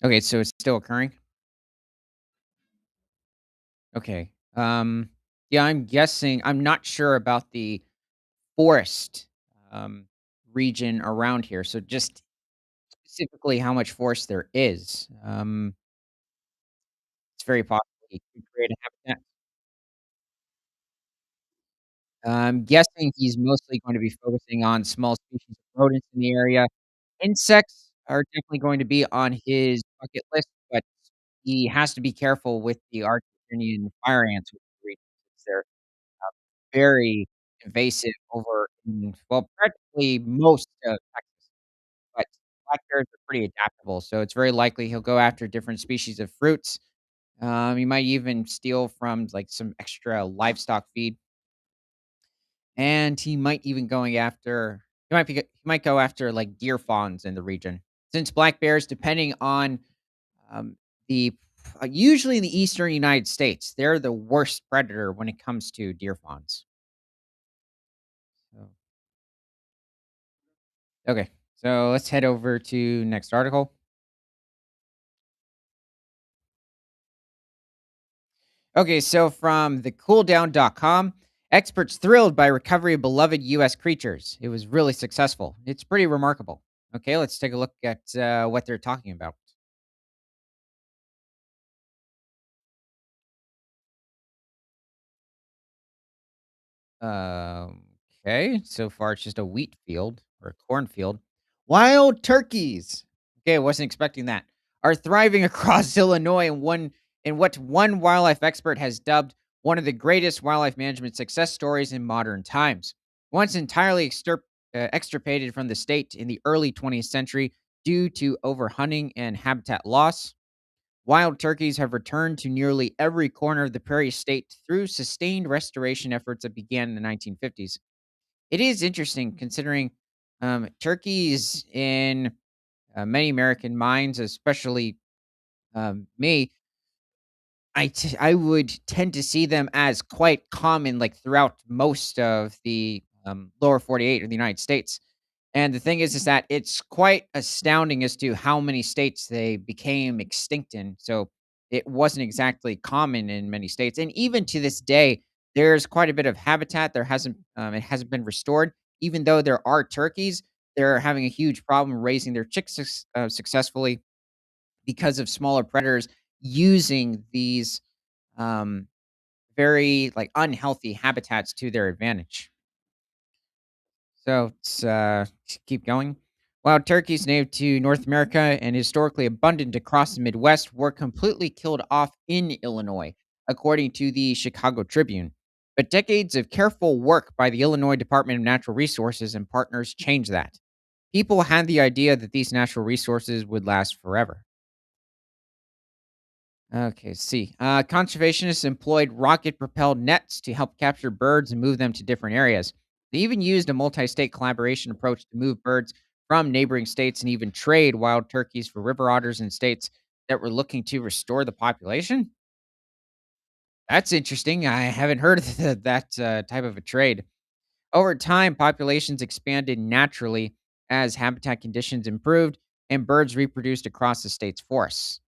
Okay, so it's still occurring? Okay. Yeah, I'm guessing I'm not sure about the forest, um, region around here, so just specifically how much forest there is. It's very possible he could create a habitat. I'm guessing he's mostly going to be focusing on small species of rodents in the area. Insects are definitely going to be on his bucket list, but he has to be careful with the Argentinian fire ants with the region, since they're very invasive over in, well, practically most of Texas, but black bears are pretty adaptable, so it's very likely he'll go after different species of fruits. He might even steal from, like, some extra livestock feed, and he might go after, like, deer fawns in the region. Since black bears, depending on, um, the usually in the Eastern United States, they're the worst predator when it comes to deer fawns. So okay, so let's head over to next article. Okay, so from thecooldown.com, experts thrilled by recovery of beloved US creatures. It was really successful. It's pretty remarkable. Okay, let's take a look at what they're talking about. Um, okay, so far it's just a wheat field or a cornfield. Wild turkeys. Okay, I wasn't expecting that. Are thriving across Illinois in what one wildlife expert has dubbed one of the greatest wildlife management success stories in modern times. Once entirely extirpated from the state in the early 20th century due to overhunting and habitat loss, wild turkeys have returned to nearly every corner of the prairie state through sustained restoration efforts that began in the 1950s. It is interesting considering turkeys in many American minds, especially me. I would tend to see them as quite common, like throughout most of the lower 48 of the United States. And the thing is that it's quite astounding as to how many states they became extinct in. So it wasn't exactly common in many states, and even to this day, there's quite a bit of habitat. It hasn't been restored, even though there are turkeys. They're having a huge problem raising their chicks successfully because of smaller predators using these um, very like unhealthy habitats to their advantage. So keep going. Wild turkeys native to North America and historically abundant across the Midwest were completely killed off in Illinois, according to the Chicago Tribune. But decades of careful work by the Illinois Department of Natural Resources and partners changed that. People had the idea that these natural resources would last forever. Okay, see. Conservationists employed rocket propelled nets to help capture birds and move them to different areas. They even used a multi state collaboration approach to move birds from neighboring states and even trade wild turkeys for river otters in states that were looking to restore the population. That's interesting. I haven't heard of that type of a trade. Over time, populations expanded naturally as habitat conditions improved and birds reproduced across the state's forests.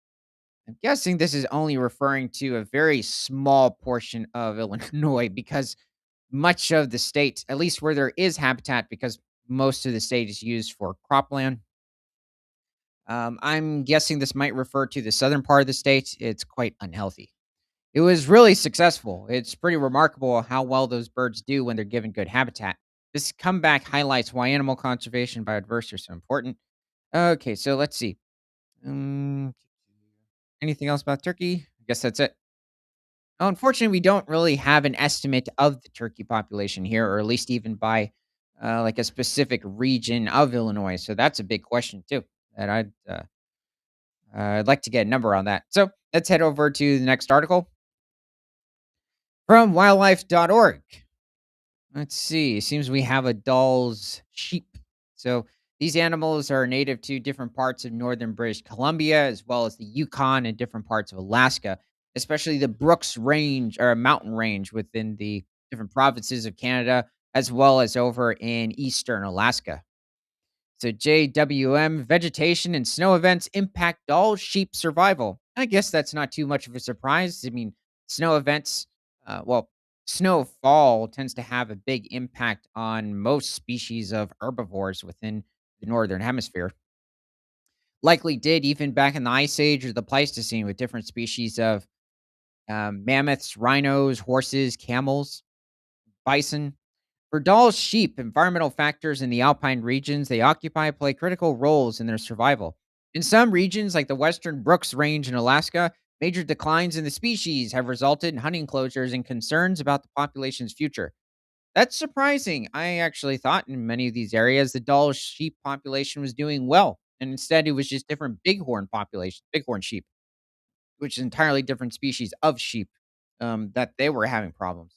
I'm guessing this is only referring to a very small portion of Illinois because much of the state, at least where there is habitat, because most of the state is used for cropland. I'm guessing this might refer to the southern part of the state. It's quite unhealthy. It was really successful. It's pretty remarkable how well those birds do when they're given good habitat. This comeback highlights why animal conservation and biodiversity are so important. Okay, so let's see. Um, Anything else about turkey? I guess that's it. Unfortunately, we don't really have an estimate of the turkey population here, or at least even by like a specific region of Illinois. So that's a big question too. That I'd like to get a number on that. So let's head over to the next article from wildlife.org. Let's see. Seems we have a Dall's sheep. So these animals are native to different parts of northern British Columbia, as well as the Yukon and different parts of Alaska, especially the Brooks Range or mountain range within the different provinces of Canada, as well as over in eastern Alaska. So JWM, vegetation and snow events impact all sheep survival. I guess that's not too much of a surprise. I mean, snow events, well, snowfall tends to have a big impact on most species of herbivores within the northern hemisphere. Likely did even back in the Ice Age or the Pleistocene with different species of mammoths, rhinos, horses, camels, bison. For Dahl's sheep, environmental factors in the alpine regions they occupy play critical roles in their survival. In some regions, like the western Brooks Range in Alaska, major declines in the species have resulted in hunting closures and concerns about the population's future. That's surprising. I actually thought in many of these areas the Dahl's sheep population was doing well, and instead it was just different bighorn sheep, which is entirely different species of sheep that they were having problems.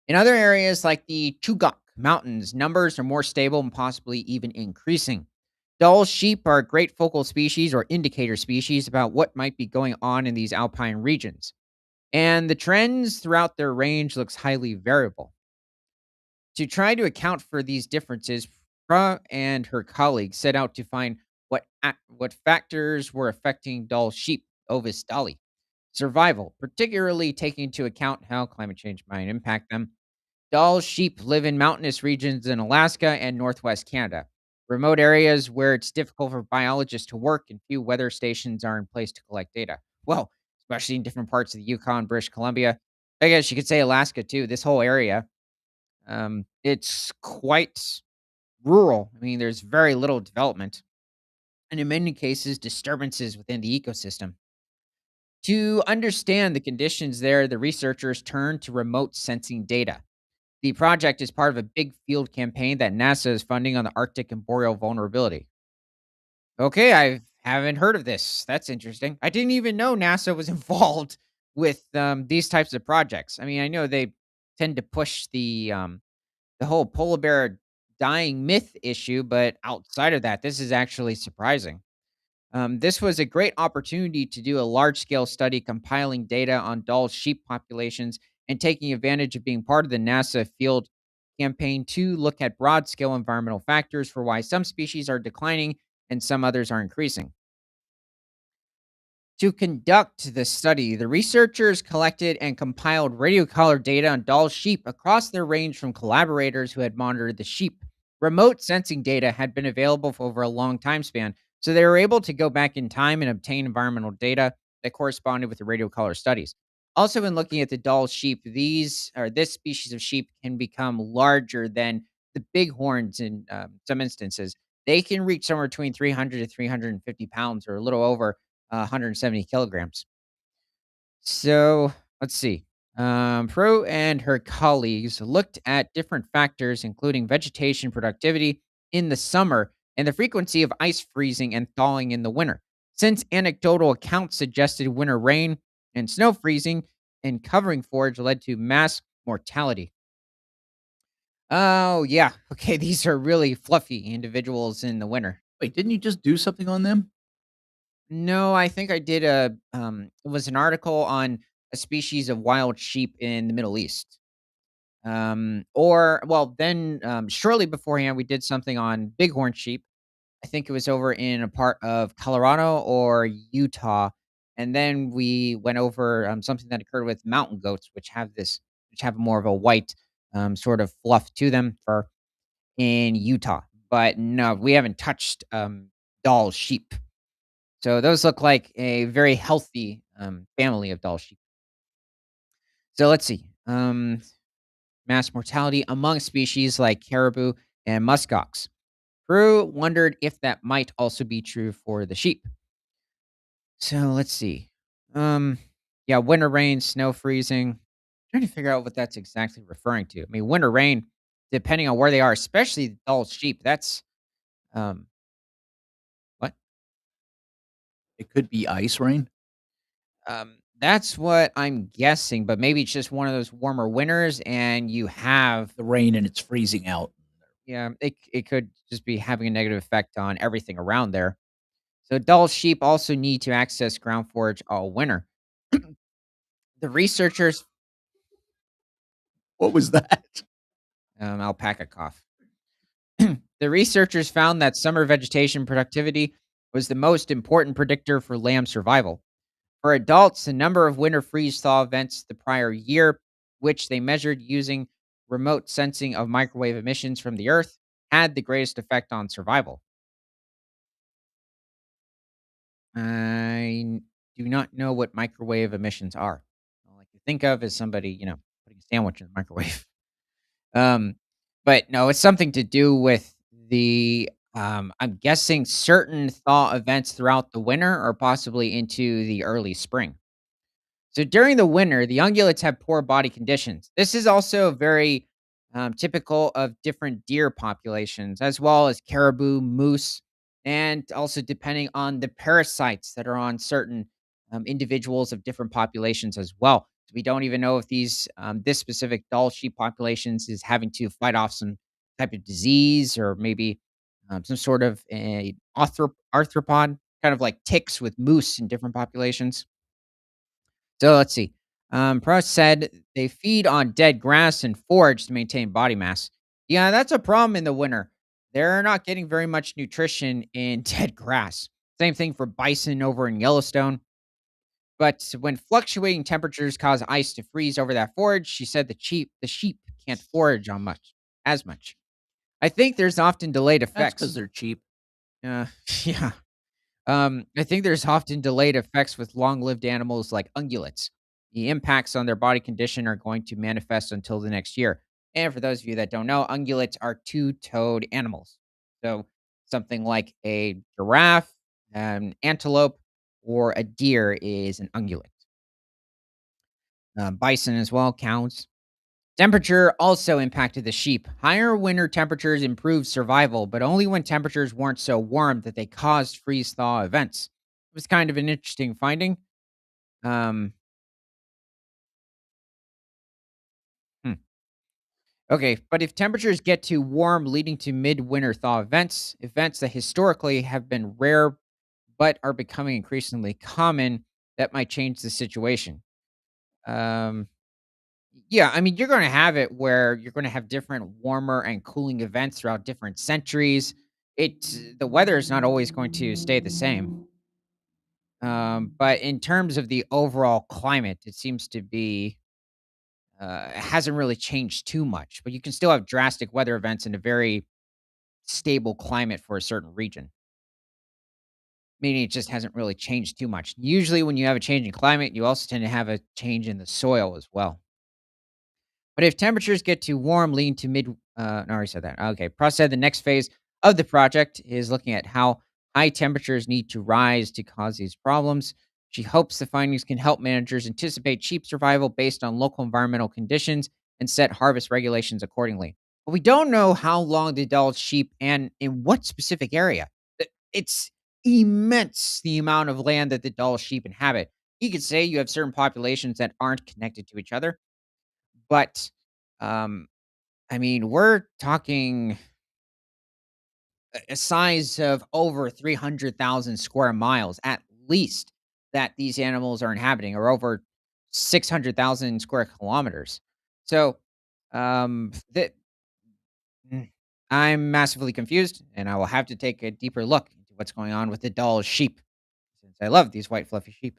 In other areas like the Chugach Mountains, numbers are more stable and possibly even increasing. Dull sheep are great focal species or indicator species about what might be going on in these alpine regions. And the trends throughout their range looks highly variable. To try to account for these differences, Fra and her colleagues set out to find what factors were affecting Dull sheep, Ovis dolly, survival, particularly taking into account how climate change might impact them. Dall sheep live in mountainous regions in Alaska and northwest Canada, remote areas where it's difficult for biologists to work and few weather stations are in place to collect data. Well, especially in different parts of the Yukon, British Columbia. I guess you could say Alaska too. This whole area, it's quite rural. I mean, there's very little development, and in many cases, disturbances within the ecosystem. To understand the conditions there, the researchers turned to remote sensing data. The project is part of a big field campaign that NASA is funding on the Arctic and boreal vulnerability. Okay, I haven't heard of this. That's interesting. I didn't even know NASA was involved with these types of projects. I mean, I know they tend to push the whole polar bear dying myth issue, but outside of that, this is actually surprising. This was a great opportunity to do a large scale study compiling data on Dall sheep populations and taking advantage of being part of the NASA field campaign to look at broad scale environmental factors for why some species are declining and some others are increasing. To conduct the study, the researchers collected and compiled radio collar data on Dall sheep across their range from collaborators who had monitored the sheep. Remote sensing data had been available for over a long time span, so they were able to go back in time and obtain environmental data that corresponded with the radio collar studies. Also, in looking at the Dall sheep, this species of sheep can become larger than the bighorns in some instances. They can reach somewhere between 300 to 350 pounds or a little over 170 kilograms. So let's see. Pro and her colleagues looked at different factors, including vegetation productivity in the summer and the frequency of ice freezing and thawing in the winter. Since anecdotal accounts suggested winter rain and snow freezing and covering forage led to mass mortality. Oh, yeah. Okay. These are really fluffy individuals in the winter. Wait, didn't you just do something on them? No, I think I did it was an article on a species of wild sheep in the Middle East. Or well, then shortly beforehand we did something on bighorn sheep. I think it was over in a part of Colorado or Utah. And then we went over something that occurred with mountain goats, which have more of a white sort of fluff to them for in Utah. But no, we haven't touched doll sheep. So those look like a very healthy, family of Dall sheep. So let's see. Mass mortality among species like caribou and muskox. Crew wondered if that might also be true for the sheep. So let's see. Um, yeah, winter rain, snow freezing. Trying to figure out what that's exactly referring to. I mean, winter rain, depending on where they are, especially the Dall sheep. That's um, what It could be ice rain. That's what I'm guessing, but maybe it's just one of those warmer winters and you have The rain and it's freezing out. yeah, it could just be having a negative effect on everything around there. So dull sheep also need to access ground forage all winter. The researchers What was that? alpaca cough. The researchers found that summer vegetation productivity was the most important predictor for lamb survival. For adults, the number of winter freeze thaw events the prior year, which they measured using remote sensing of microwave emissions from the Earth, had the greatest effect on survival. I do not know what microwave emissions are. All I can think of is somebody, putting a sandwich in the microwave. Um, but no, it's something to do with I'm guessing certain thaw events throughout the winter or possibly into the early spring. So during the winter, the ungulates have poor body conditions. This is also very typical of different deer populations, as well as caribou, moose, and also depending on the parasites that are on certain individuals of different populations as well. So we don't even know if this specific Dall sheep populations is having to fight off some type of disease or maybe some sort of a arthropod, kind of like ticks with moose in different populations. So let's see. Proust said they feed on dead grass and forage to maintain body mass. Yeah, that's a problem in the winter. They're not getting very much nutrition in dead grass. Same thing for bison over in Yellowstone. But when fluctuating temperatures cause ice to freeze over that forage, she said the sheep can't forage on as much. I think there's often delayed That's because effects. they're cheap. Yeah. I think there's often delayed effects with long-lived animals like ungulates. The impacts on their body condition are going to manifest until the next year. And for those of you that don't know, ungulates are two-toed animals. So something like a giraffe, an antelope, or a deer is an ungulate. Bison as well counts. Temperature also impacted the sheep. Higher winter temperatures improved survival, but only when temperatures weren't so warm that they caused freeze thaw events. It was kind of an interesting finding. Um, hmm. Okay, but if temperatures get too warm, leading to midwinter thaw events that historically have been rare but are becoming increasingly common, that might change the situation. Um, Yeah, I mean, you're gonna have it where you're gonna have different warmer and cooling events throughout different centuries. The weather is not always going to stay the same. But in terms of the overall climate, it seems to be it hasn't really changed too much. But you can still have drastic weather events in a very stable climate for a certain region. Meaning it just hasn't really changed too much. Usually, when you have a change in climate, you also tend to have a change in the soil as well. But if temperatures get too warm, leading to no, I already said that. Okay. Pross said the next phase of the project is looking at how high temperatures need to rise to cause these problems. She hopes the findings can help managers anticipate sheep survival based on local environmental conditions and set harvest regulations accordingly. But we don't know how long the adult sheep and in what specific area. It's immense the amount of land that the adult sheep inhabit. You could say you have certain populations that aren't connected to each other, but, um, I mean, we're talking a size of over 300,000 square miles at least that these animals are inhabiting, or over 600,000 square kilometers. So, that I'm massively confused, and I will have to take a deeper look into what's going on with the Dall sheep, since I love these white fluffy sheep.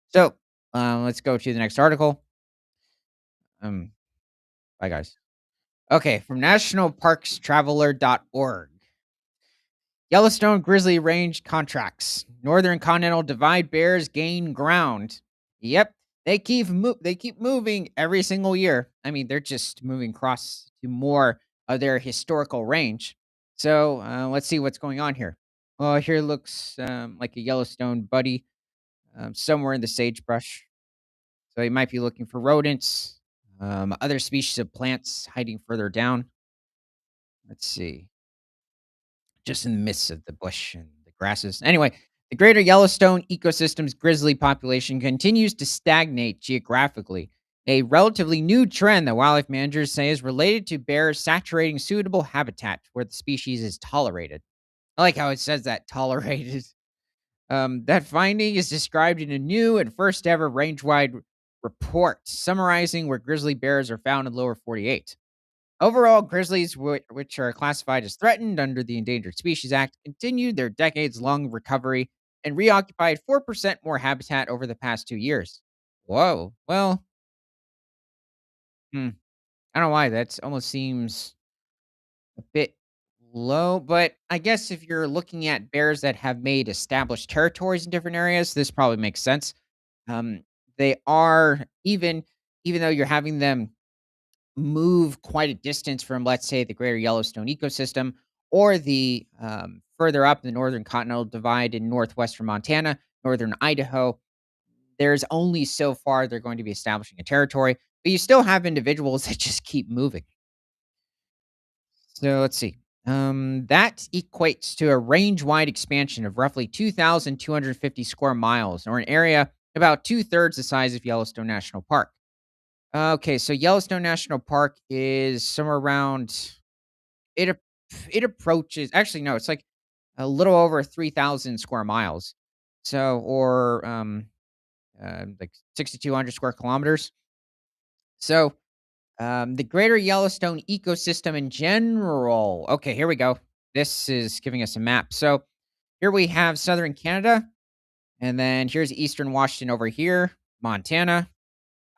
So, let's go to the next article. Um, Bye, guys. Okay, from nationalparkstraveler.org. Yellowstone Grizzly Range contracts. Northern Continental Divide bears gain ground. Yep, they keep moving every single year. I mean, they're just moving across to more of their historical range. So let's see what's going on here. Well, here looks like a Yellowstone buddy somewhere in the sagebrush. So he might be looking for rodents, other species of plants hiding further down. Let's see. Just in the midst of the bush and the grasses. Anyway, the greater Yellowstone ecosystem's grizzly population continues to stagnate geographically, a relatively new trend that wildlife managers say is related to bears saturating suitable habitat where the species is tolerated. I like how it says that tolerated. That finding is described in a new and first ever range wide report summarizing where grizzly bears are found in lower 48. Overall, grizzlies, which are classified as threatened under the Endangered Species Act, continued their decades long recovery and reoccupied 4% more habitat over the past 2 years. Whoa. Well, hmm, I don't know why. That almost seems a bit low, but I guess if you're looking at bears that have made established territories in different areas, this probably makes sense. Um, they are even though you're having them move quite a distance from, let's say, the greater Yellowstone ecosystem or the further up the northern continental divide in northwestern Montana, northern Idaho. There's only so far they're going to be establishing a territory, but you still have individuals that just keep moving. So let's see. That equates to a range wide expansion of roughly 2,250 square miles, or an area about two-thirds the size of Yellowstone National Park. Okay, so Yellowstone National Park is somewhere around it. It approaches, actually no, it's like a little over 3,000 square miles. So, or like 6,200 square kilometers. So, the greater Yellowstone ecosystem in general. Okay, here we go. This is giving us a map. So here we have southern Canada, and then here's eastern Washington over here, Montana,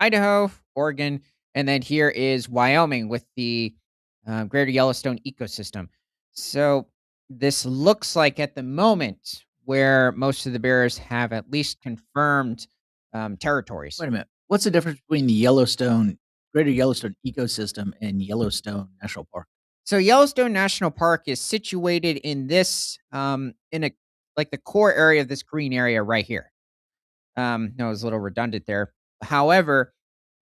Idaho, Oregon, and then here is Wyoming with the greater Yellowstone ecosystem. So this looks like at the moment where most of the bears have at least confirmed territories. Wait a minute. What's the difference between the Yellowstone Greater Yellowstone ecosystem and Yellowstone National Park? So Yellowstone National Park is situated in this in a like the core area of this green area right here. No, it was a little redundant there. However,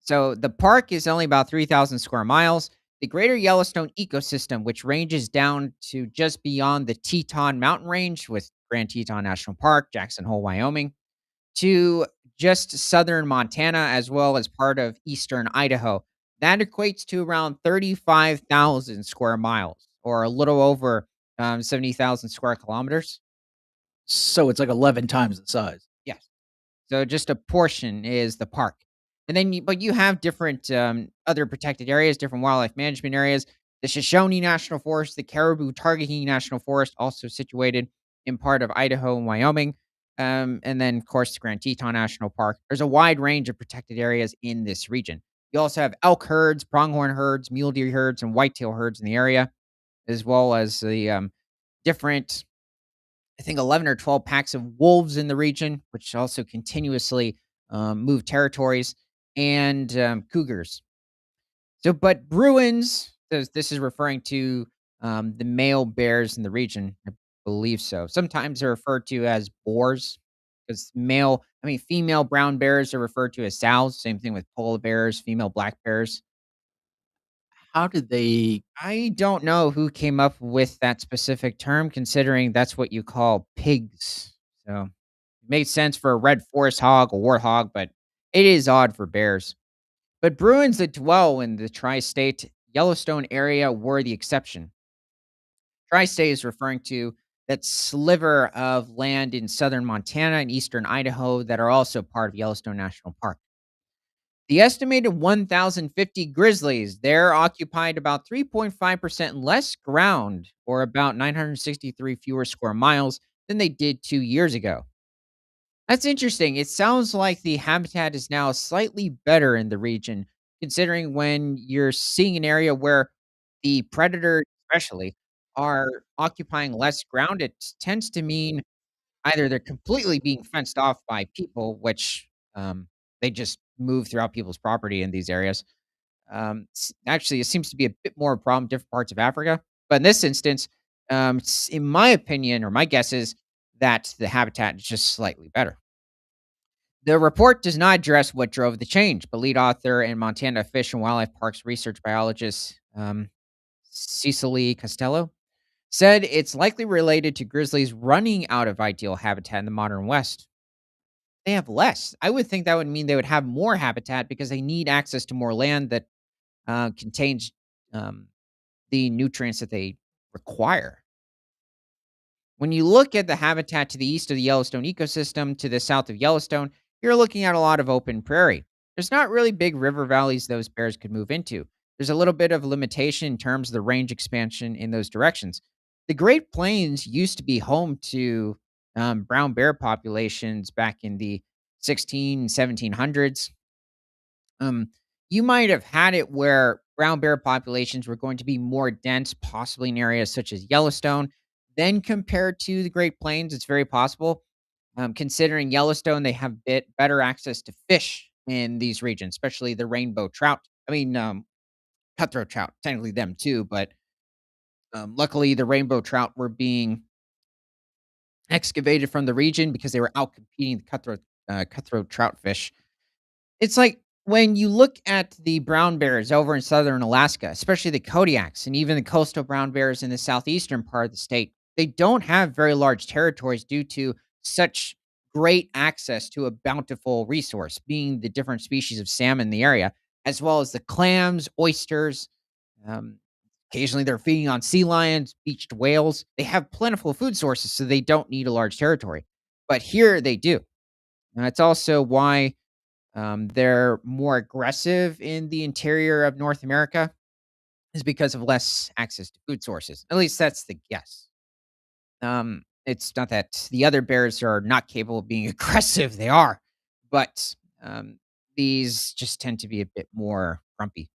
so the park is only about 3,000 square miles. The greater Yellowstone ecosystem, which ranges down to just beyond the Teton Mountain Range with Grand Teton National Park, Jackson Hole, Wyoming, to just southern Montana, as well as part of eastern Idaho. That equates to around 35,000 square miles, or a little over 70,000 square kilometers. So it's like 11 times the size. Yes. So just a portion is the park. And then but you have different, other protected areas, different wildlife management areas. The Shoshone National Forest, the Caribou Targhee National Forest, also situated in part of Idaho and Wyoming. And then, of course, the Grand Teton National Park. There's a wide range of protected areas in this region. You also have elk herds, pronghorn herds, mule deer herds, and whitetail herds in the area, as well as the different, I think, 11 or 12 packs of wolves in the region, which also continuously move territories, and cougars. So, but Bruins, this is referring to the male bears in the region. I believe so. Sometimes they're referred to as boars because female brown bears are referred to as sows. Same thing with polar bears, female black bears. How did they I don't know who came up with that specific term, considering that's what you call pigs. So it made sense for a red forest hog, a warthog, but it is odd for bears. But Bruins that dwell in the tri state Yellowstone area were the exception. Tri state is referring to that sliver of land in southern Montana and eastern Idaho that are also part of Yellowstone National Park. The estimated 1,050 grizzlies there occupied about 3.5% less ground, or about 963 fewer square miles, than they did 2 years ago. That's interesting. It sounds like the habitat is now slightly better in the region, considering when you're seeing an area where the predators, especially, are occupying less ground, it tends to mean either they're completely being fenced off by people, which they just move throughout people's property in these areas. Actually, it seems to be a bit more a problem in different parts of Africa. But in this instance, in my opinion, or my guess is that the habitat is just slightly better. The report does not address what drove the change, but lead author and Montana Fish and Wildlife Parks research biologist Cecily Costello said it's likely related to grizzlies running out of ideal habitat in the modern West. They have less. I would think that would mean they would have more habitat because they need access to more land that contains um, the nutrients that they require. When you look at the habitat to the east of the Yellowstone ecosystem to the south of Yellowstone, you're looking at a lot of open prairie. There's not really big river valleys those bears could move into. There's a little bit of limitation in terms of the range expansion in those directions. The Great Plains used to be home to brown bear populations back in the 1700s. Um, you might have had it where brown bear populations were going to be more dense, possibly in areas such as Yellowstone, then compared to the Great Plains. It's very possible. Considering Yellowstone, they have better access to fish in these regions, especially the rainbow trout. Cutthroat trout, technically them too, but luckily the rainbow trout were being excavated from the region because they were out competing the cutthroat trout fish. It's like when you look at the brown bears over in southern Alaska, especially the Kodiaks and even the coastal brown bears in the southeastern part of the state, they don't have very large territories due to such great access to a bountiful resource, being the different species of salmon in the area, as well as the clams, oysters. Um, Occasionally, they're feeding on sea lions, beached whales. They have plentiful food sources, so they don't need a large territory. But here they do. And that's also why they're more aggressive in the interior of North America is because of less access to food sources. At least that's the guess. It's not that the other bears are not capable of being aggressive; they are, but these just tend to be a bit more grumpy.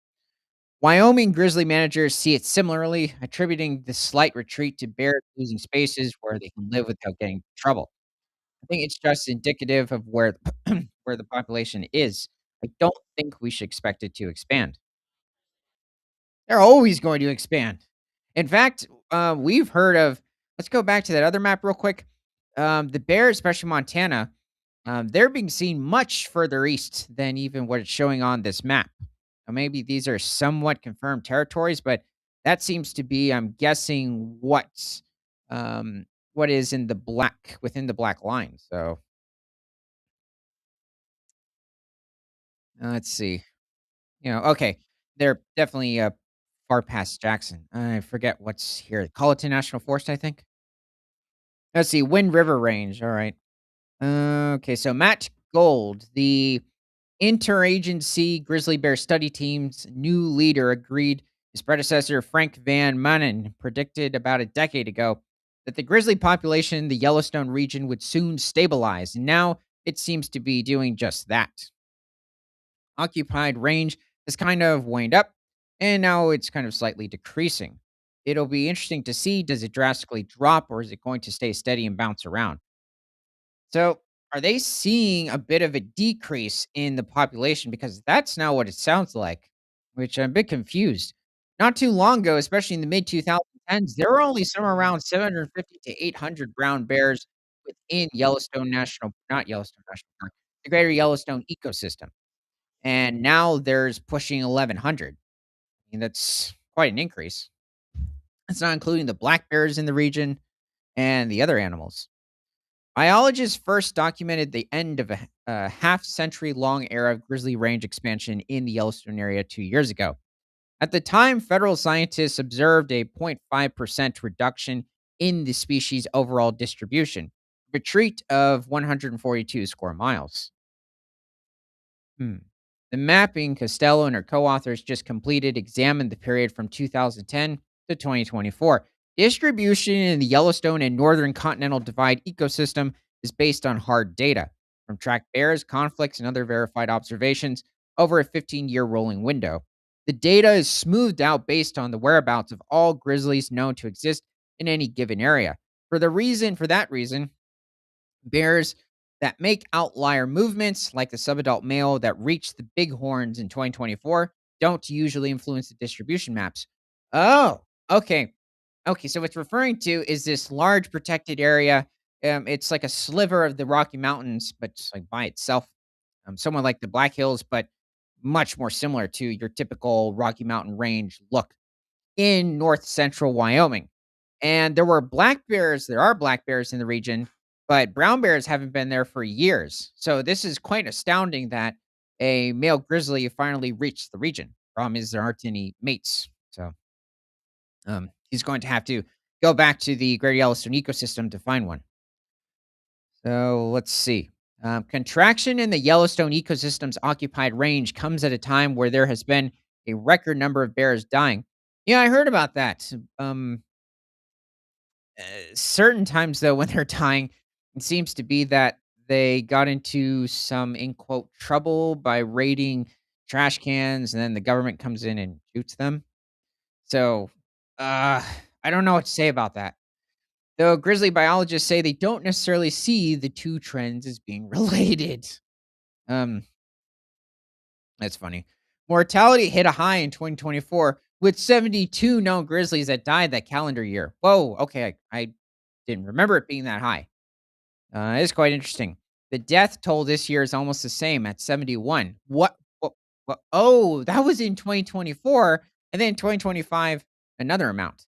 Wyoming grizzly managers see it similarly, attributing the slight retreat to bears losing spaces where they can live without getting into trouble. I think it's just indicative of where where the population is. I don't think we should expect it to expand. They're always going to expand. In fact, we've heard of let's go back to that other map real quick. The bears, especially Montana, they're being seen much further east than even what it's showing on this map. Now, maybe these are somewhat confirmed territories, but that seems to be, I'm guessing, what is in the black within the black line. So let's see. Okay, they're definitely far past Jackson. I forget what's here. Colleton National Forest, I think. Let's see. Wind River Range. All right. Okay, so Matt Gold, the interagency grizzly bear study team's new leader, agreed his predecessor, Frank Van Manen, predicted about a decade ago that the grizzly population in the Yellowstone region would soon stabilize. And now it seems to be doing just that. Occupied range has kind of waned up, and now it's kind of slightly decreasing. It'll be interesting to see, does it drastically drop or is it going to stay steady and bounce around? So, are they seeing a bit of a decrease in the population? Because that's not what it sounds like, which I'm a bit confused. Not too long ago, especially in the mid 2010s, there were only somewhere around 750 to 800 brown bears within not Yellowstone National Park, the greater Yellowstone ecosystem. And now there's pushing 1,100. I mean, that's quite an increase. That's not including the black bears in the region and the other animals. Biologists first documented the end of a half century long era of grizzly range expansion in the Yellowstone area 2 years ago. At the time, federal scientists observed a 0.5% reduction in the species' overall distribution, retreat of 142 square miles. Hmm. The mapping Costello and her co-authors just completed examined the period from 2010 to 2024. Distribution in the Yellowstone and Northern Continental Divide ecosystem is based on hard data from tracked bears, conflicts, and other verified observations over a 15-year rolling window. The data is smoothed out based on the whereabouts of all grizzlies known to exist in any given area. For that reason, bears that make outlier movements, like the subadult male that reached the bighorns in 2024, don't usually influence the distribution maps. Oh, okay. Okay, so what's referring to is this large protected area. It's like a sliver of the Rocky Mountains, but just like by itself. Somewhat like the Black Hills, but much more similar to your typical Rocky Mountain range look in north central Wyoming. And there are black bears in the region, but brown bears haven't been there for years. So this is quite astounding that a male grizzly finally reached the region. Problem is there aren't any mates. So he's going to have to go back to the Greater Yellowstone ecosystem to find one. So let's see. Contraction in the Yellowstone ecosystem's occupied range comes at a time where there has been a record number of bears dying. Yeah, I heard about that. Certain times though when they're dying, it seems to be that they got into some in quote trouble by raiding trash cans, and then the government comes in and shoots them. So, uh, I don't know what to say about that. Though grizzly biologists say they don't necessarily see the two trends as being related. Um, that's funny. Mortality hit a high in 2024 with 72 known grizzlies that died that calendar year. Whoa, okay, I didn't remember it being that high. It's quite interesting. The death toll this year is almost the same at 71. What? Oh, that was in 2024, and then 2025, another amount.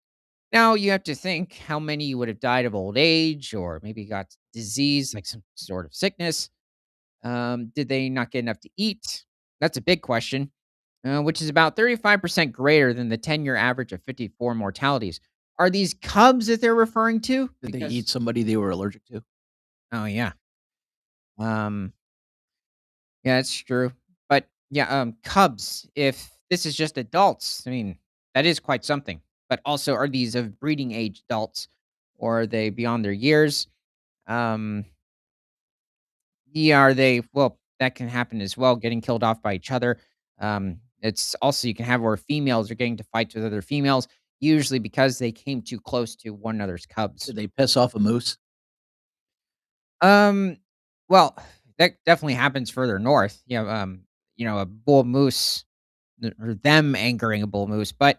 Now you have to think how many would have died of old age or maybe got disease, like some sort of sickness. Did they not get enough to eat? That's a big question, which is about 35% greater than the 10-year average of 54 mortalities. Are these cubs that they're referring to? Did they eat Because, somebody they were allergic to? oh, yeah. Um, yeah, that's true. But yeah, cubs, if this is just adults, I mean, that is quite something. But also, are these of breeding age adults or are they beyond their years? Um, yeah, are they, well, that can happen as well, getting killed off by each other. It's also, you can have where females are getting to fight with other females, usually because they came too close to one another's cubs. Did they piss off a moose? Um, well, that definitely happens further north. A bull moose or them angering a bull moose, but,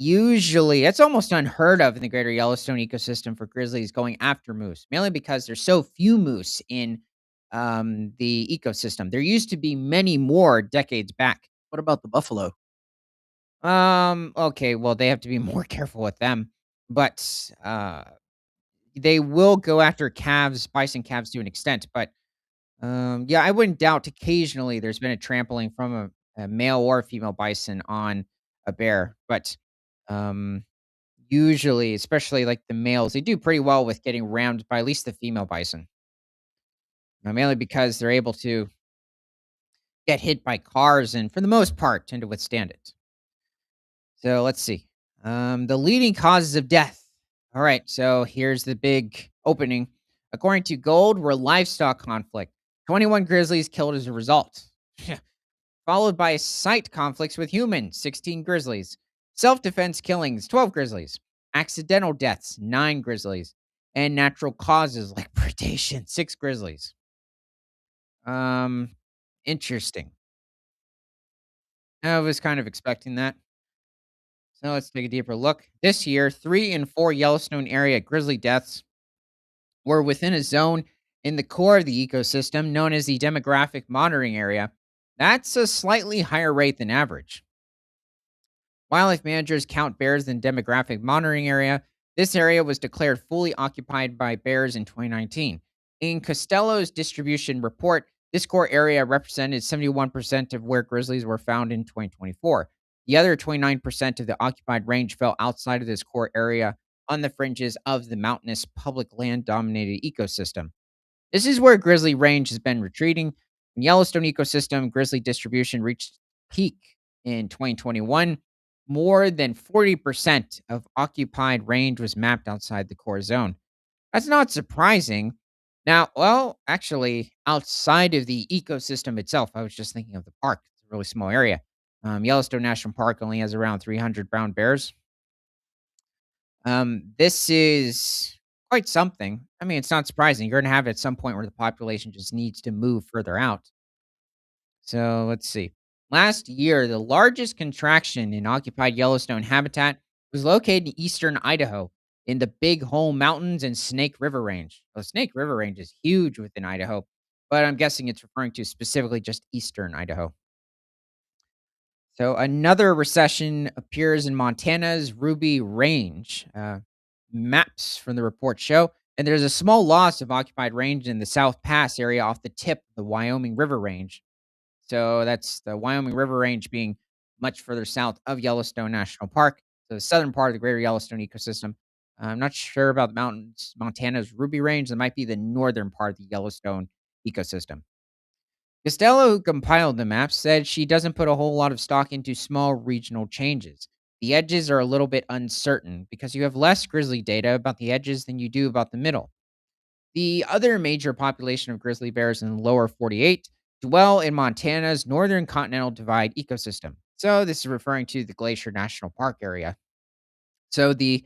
usually it's almost unheard of in the greater Yellowstone ecosystem for grizzlies going after moose, mainly because there's so few moose in, the ecosystem. There used to be many more decades back. What about the buffalo? Okay, well, they have to be more careful with them, but, they will go after calves, bison calves to an extent, but yeah, I wouldn't doubt occasionally there's been a trampling from a male or female bison on a bear, but um, usually, especially like the males, they do pretty well with getting rammed by at least the female bison, mainly because they're able to get hit by cars and, for the most part, tend to withstand it. So let's see. The leading causes of death. All right, so here's the big opening. According to Gold, were livestock conflict. 21 grizzlies killed as a result. Followed by site conflicts with humans, 16 grizzlies. Self defense killings, 12 grizzlies. Accidental deaths, 9 grizzlies. And natural causes like predation, 6 grizzlies. Um, Interesting. I was kind of expecting that. So let's take a deeper look. This year, 3 and 4 Yellowstone area grizzly deaths were within a zone in the core of the ecosystem known as the demographic monitoring area. That's a slightly higher rate than average. Wildlife managers count bears in demographic monitoring area. This area was declared fully occupied by bears in 2019. In Costello's distribution report, this core area represented 71% of where grizzlies were found in 2024. The other 29% of the occupied range fell outside of this core area on the fringes of the mountainous public land dominated ecosystem. This is where grizzly range has been retreating. In Yellowstone ecosystem, grizzly distribution reached peak in 2021. More than 40% of occupied range was mapped outside the core zone. That's not surprising. Now, well, actually, outside of the ecosystem itself, I was just thinking of the park. It's a really small area. Yellowstone National Park only has around 300 brown bears. This is quite something. I mean, it's not surprising. You're gonna have it at some point where the population just needs to move further out. So let's see. Last year, the largest contraction in occupied Yellowstone habitat was located in eastern Idaho in the Big Hole Mountains and Snake River Range. Well, Snake River Range is huge within Idaho, but I'm guessing it's referring to specifically just eastern Idaho. So another recession appears in Montana's Ruby Range. Maps from the report show, and there's a small loss of occupied range in the South Pass area off the tip of the Wyoming River Range. So that's the Wyoming River Range being much further south of Yellowstone National Park, so the southern part of the greater Yellowstone ecosystem. I'm not sure about the mountains, Montana's Ruby Range. That might be the northern part of the Yellowstone ecosystem. Costello, who compiled the maps, said she doesn't put a whole lot of stock into small regional changes. The edges are a little bit uncertain because you have less grizzly data about the edges than you do about the middle. The other major population of grizzly bears in the lower 48 dwell in Montana's northern continental divide ecosystem. So, this is referring to the Glacier National Park area. So, the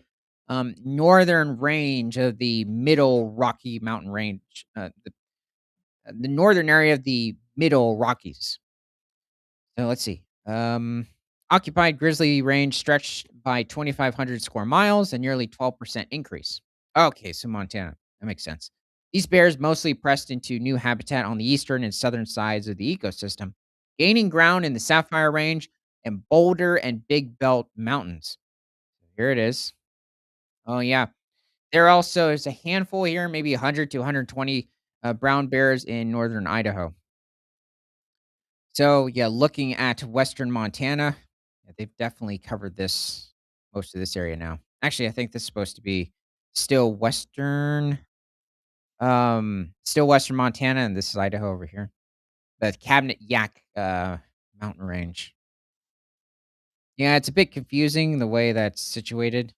northern range of the middle Rocky Mountain Range, the northern area of the middle Rockies. So let's see. Occupied grizzly range stretched by 2,500 square miles, a nearly 12% increase. Okay, so Montana. That makes sense. These bears mostly pressed into new habitat on the eastern and southern sides of the ecosystem, gaining ground in the Sapphire Range and Boulder and Big Belt Mountains. Here it is. Oh, yeah. There also is a handful here, maybe 100 to 120 brown bears in northern Idaho. So, yeah, looking at Western Montana, yeah, they've definitely covered this most of this area now. Actually, I think this is supposed to be still still Western Montana, and this is Idaho over here. The Cabinet Yaak mountain range. Yeah, it's a bit confusing the way that's situated.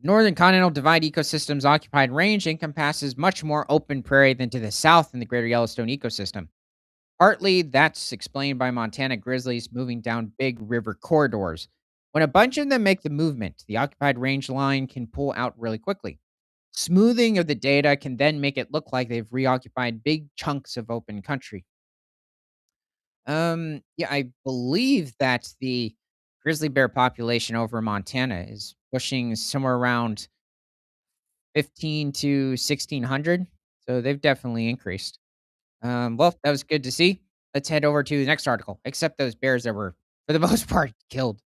Northern Continental Divide Ecosystem's occupied range encompasses much more open prairie than to the south in the Greater Yellowstone ecosystem. Partly, that's explained by Montana grizzlies moving down big river corridors. When a bunch of them make the movement, the occupied range line can pull out really quickly. Smoothing of the data can then make it look like they've reoccupied big chunks of open country. Yeah, I believe that the grizzly bear population over Montana is pushing somewhere around 15 to 1600. So they've definitely increased. Well, that was good to see. Let's head over to the next article, except those bears that were, for the most part, killed.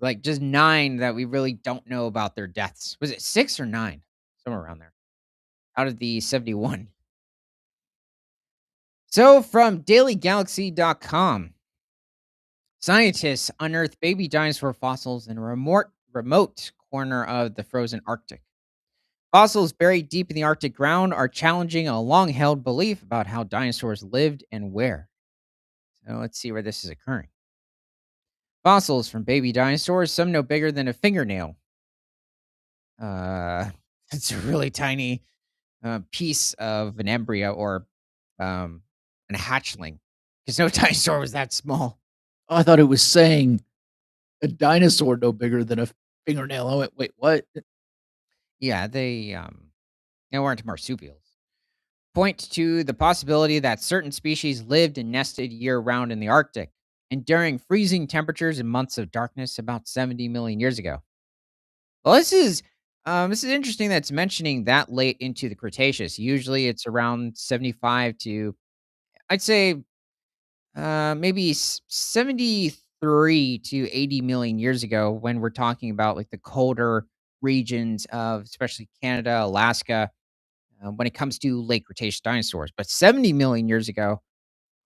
Like just 9 that we really don't know about their deaths. Was it 6 or 9? Somewhere around there. Out of the 71. So from dailygalaxy.com, scientists unearth baby dinosaur fossils in a remote corner of the frozen Arctic. Fossils buried deep in the Arctic ground are challenging a long held belief about how dinosaurs lived and where. So let's see where this is occurring. Fossils from baby dinosaurs, some no bigger than a fingernail. Uh, it's a really tiny piece of an embryo or a hatchling because no dinosaur was that small. Oh, I thought it was saying a dinosaur no bigger than a fingernail. I went, "Wait, what?" Yeah, they weren't marsupials. Point to the possibility that certain species lived and nested year round in the Arctic, enduring freezing temperatures and months of darkness about 70 million years ago. Well, this is interesting that's mentioning that late into the Cretaceous. Usually it's around 75 to I'd say maybe 73 to 80 million years ago when we're talking about like the colder regions of especially Canada, Alaska, when it comes to late Cretaceous dinosaurs. But 70 million years ago,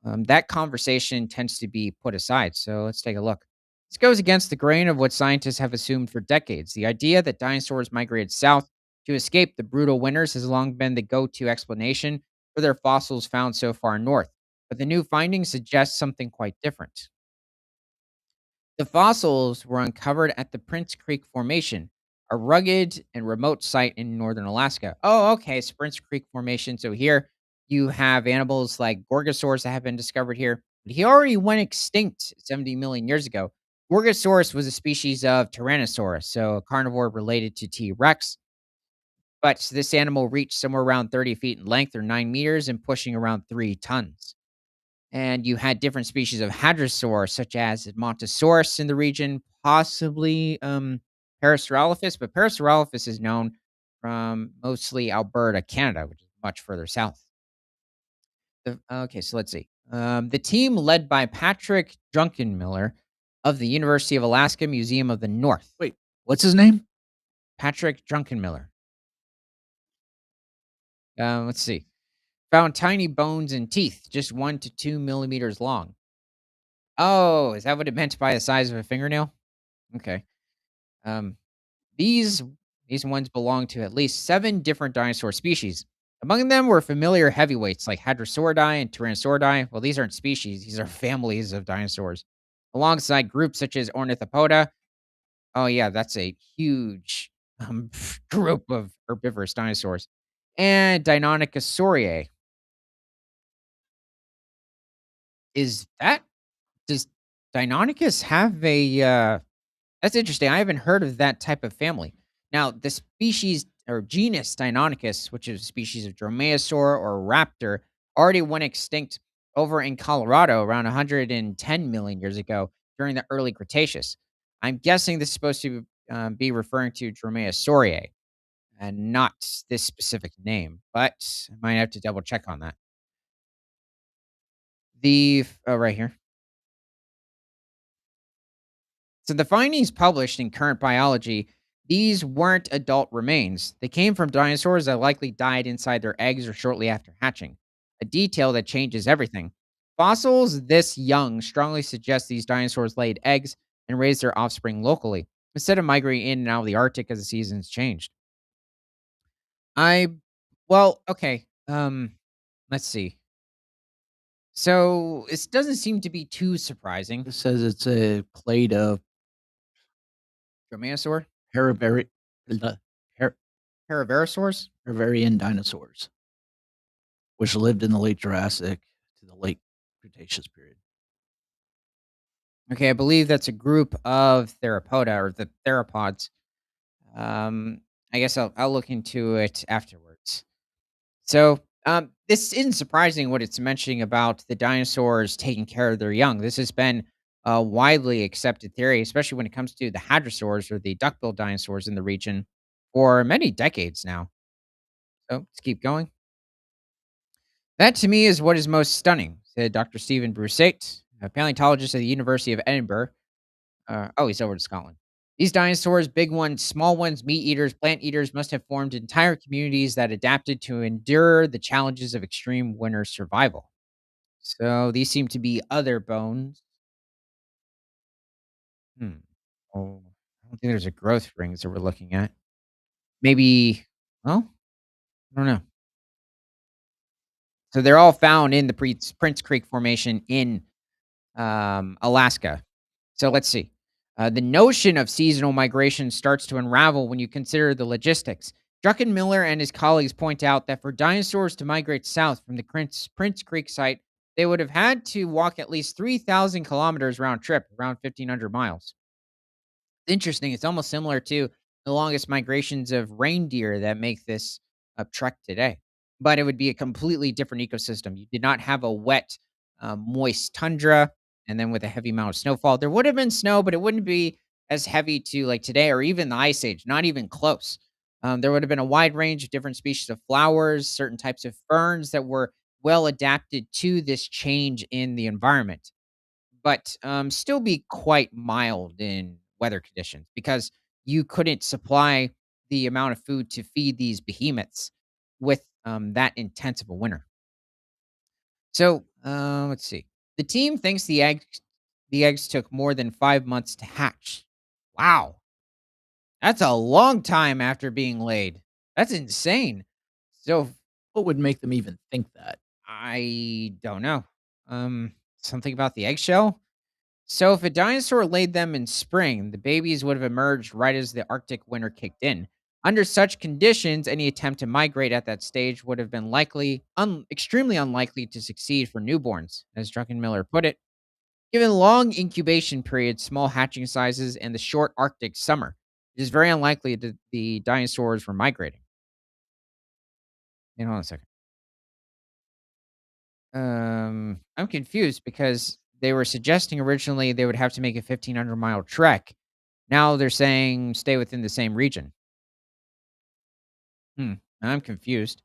that conversation tends to be put aside. So let's take a look. This goes against the grain of what scientists have assumed for decades. The idea that dinosaurs migrated south to escape the brutal winters has long been the go to explanation for their fossils found so far north. But the new findings suggest something quite different. The fossils were uncovered at the Prince Creek Formation, a rugged and remote site in northern Alaska. Oh, okay, it's Prince Creek Formation. So here you have animals like Gorgosaurus that have been discovered here. But he already went extinct 70 million years ago. Gorgosaurus was a species of Tyrannosaurus, so a carnivore related to T Rex. But this animal reached somewhere around 30 feet in length or 9 meters and pushing around 3 tons. And you had different species of hadrosaurs, such as Montosaurus in the region, possibly Parasaurolophus, but Parasaurolophus is known from mostly Alberta, Canada, which is much further south. Okay, so let's see. The team led by Patrick Drunkenmiller of the University of Alaska Museum of the North. Wait, what's his name? Patrick Drunkenmiller. Let's see. Found tiny bones and teeth, just 1 to 2 millimeters long. Oh, is that what it meant by the size of a fingernail? Okay. Um, these These ones belong to at least 7 different dinosaur species. Among them were familiar heavyweights like Hadrosauridae and Tyrannosauridae. Well, these aren't species, these are families of dinosaurs. Alongside groups such as Ornithopoda. Oh, yeah, that's a huge group of herbivorous dinosaurs. And Deinonychosauridae. Is that does Deinonychus have a, that's interesting, I haven't heard of that type of family. Now, the species or genus Deinonychus, which is a species of dromaeosaur or raptor, already went extinct over in Colorado around 110 million years ago during the early Cretaceous. I'm guessing this is supposed to, be referring to Dromaeosauridae and not this specific name, but I might have to double check on that. Right here. So the findings published in Current Biology, these weren't adult remains. They came from dinosaurs that likely died inside their eggs or shortly after hatching, a detail that changes everything. Fossils this young strongly suggest these dinosaurs laid eggs and raised their offspring locally, instead of migrating in and out of the Arctic as the seasons changed. I well, okay. Let's see. So this doesn't seem to be too surprising. It says it's a clade of Dromaeosaur, Paravari the Par Paraverosaurs. Paravarian dinosaurs, which lived in the late Jurassic to the late Cretaceous period. Okay, I believe that's a group of theropoda or the theropods. Um, I guess I'll look into it afterwards. So, this isn't surprising what it's mentioning about the dinosaurs taking care of their young. This has been a widely accepted theory, especially when it comes to the hadrosaurs or the duck-billed dinosaurs in the region for many decades now. So let's keep going. That to me is what is most stunning, said Dr. Stephen Brusate, a paleontologist at the University of Edinburgh. Oh, he's over to Scotland. These dinosaurs, big ones, small ones, meat eaters, plant eaters, must have formed entire communities that adapted to endure the challenges of extreme winter survival. So these seem to be other bones. Hmm. Oh, I don't think there's a growth rings that we're looking at. Maybe, well, I don't know. So they're all found in the Prince Creek Formation in Alaska. So let's see. The notion of seasonal migration starts to unravel when you consider the logistics. Druckenmiller and his colleagues point out that for dinosaurs to migrate south from the Prince Creek site, they would have had to walk at least 3,000 kilometers round trip, around 1,500 miles. Interesting. It's almost similar to the longest migrations of reindeer that make this trek today, but it would be a completely different ecosystem. You did not have a wet, moist tundra, and then with a heavy amount of snowfall, there would have been snow, but it wouldn't be as heavy to like today or even the ice age. Not even close. There would have been a wide range of different species of flowers, certain types of ferns that were well adapted to this change in the environment, but, still be quite mild in weather conditions because you couldn't supply the amount of food to feed these behemoths with, that intense of a winter. So, let's see. The team thinks the eggs took more than 5 months to hatch. Wow, that's a long time after being laid. That's insane. So, What would make them even think that? I don't know. Something about the eggshell? So, if a dinosaur laid them in spring, the babies would have emerged right as the Arctic winter kicked in. Under such conditions, any attempt to migrate at that stage would have been extremely unlikely to succeed for newborns, as Druckenmiller put it. Given long incubation periods, small hatching sizes, and the short Arctic summer, it is very unlikely that the dinosaurs were migrating. Hold on a second. I'm confused because they were suggesting originally they would have to make a 1,500-mile trek. Now they're saying stay within the same region. Hmm, I'm confused.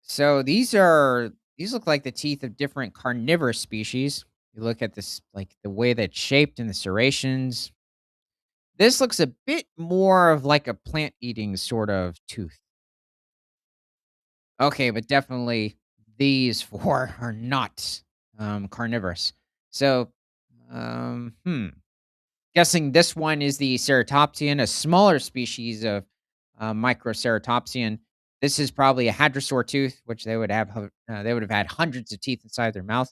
So these look like the teeth of different carnivorous species. You look at this, like the way that's shaped in the serrations. This looks a bit more of like a plant-eating sort of tooth. Okay, but definitely these 4 are not, carnivorous. So, guessing this one is the ceratopsian, a smaller species of Microceratopsian. This is probably a hadrosaur tooth, which they would have had hundreds of teeth inside their mouth.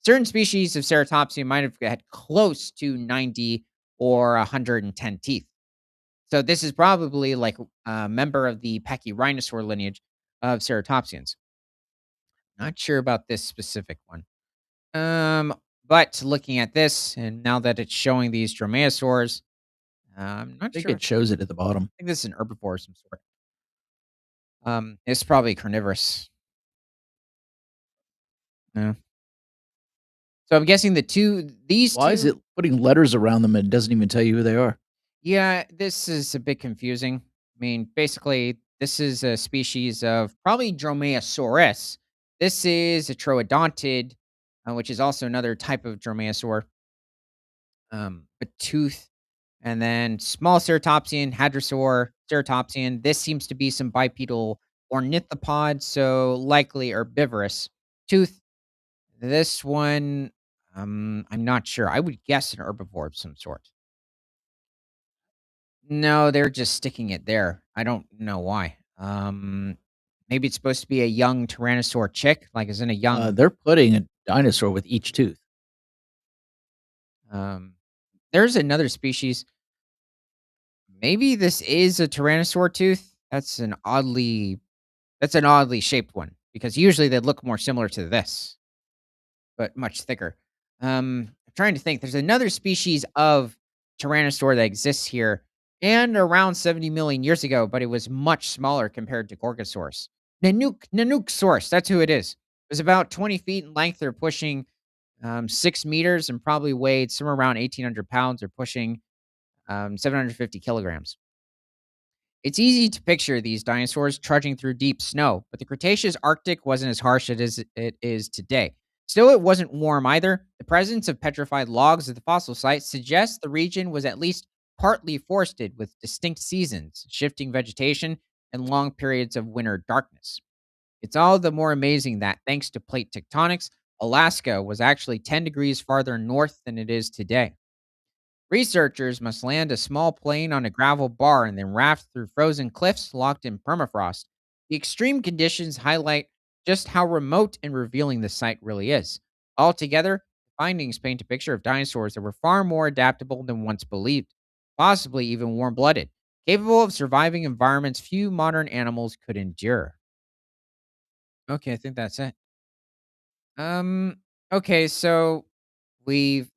Certain species of ceratopsian might have had close to 90 or 110 teeth. So this is probably like a member of the Pachyrhinosaur lineage of ceratopsians. Not sure about this specific one. Um, but looking at this, and now that it's showing these dromaeosaurs, I'm I not think sure. it shows it at the bottom. I think this is an herbivore of some sort. It's probably carnivorous. Yeah. So I'm guessing these Why is two. it putting letters around them and it doesn't even tell you who they are? Yeah, this is a bit confusing. I mean, basically, this is a species of probably Dromaeosaurus. This is a troodontid, which is also another type of dromaeosaur. A tooth, and then small ceratopsian, hadrosaur, ceratopsian. This seems to be some bipedal ornithopod, so likely herbivorous. Tooth. This one, I'm not sure. I would guess an herbivore of some sort. No, they're just sticking it there. I don't know why. Maybe it's supposed to be a young tyrannosaur chick, like as in a young. They're putting a dinosaur with each tooth. Um, there's another species. Maybe this is a tyrannosaur tooth. That's an oddly shaped one because usually they look more similar to this, but much thicker. I'm trying to think. There's another species of tyrannosaur that exists here and around 70 million years ago, but it was much smaller compared to Gorgosaurus. Nanooksaurus, that's who it is. It was about 20 feet in length. They're pushing 6 meters and probably weighed somewhere around 1,800 pounds or pushing 750 kilograms. It's easy to picture these dinosaurs trudging through deep snow, but the Cretaceous Arctic wasn't as harsh as it is today. Still, it wasn't warm either. The presence of petrified logs at the fossil site suggests the region was at least partly forested with distinct seasons, shifting vegetation, and long periods of winter darkness. It's all the more amazing that, thanks to plate tectonics, Alaska was actually 10 degrees farther north than it is today. Researchers must land a small plane on a gravel bar and then raft through frozen cliffs locked in permafrost. The extreme conditions highlight just how remote and revealing the site really is. Altogether, the findings paint a picture of dinosaurs that were far more adaptable than once believed, possibly even warm blooded, capable of surviving environments few modern animals could endure. Okay, I think that's it. Um, okay, so they've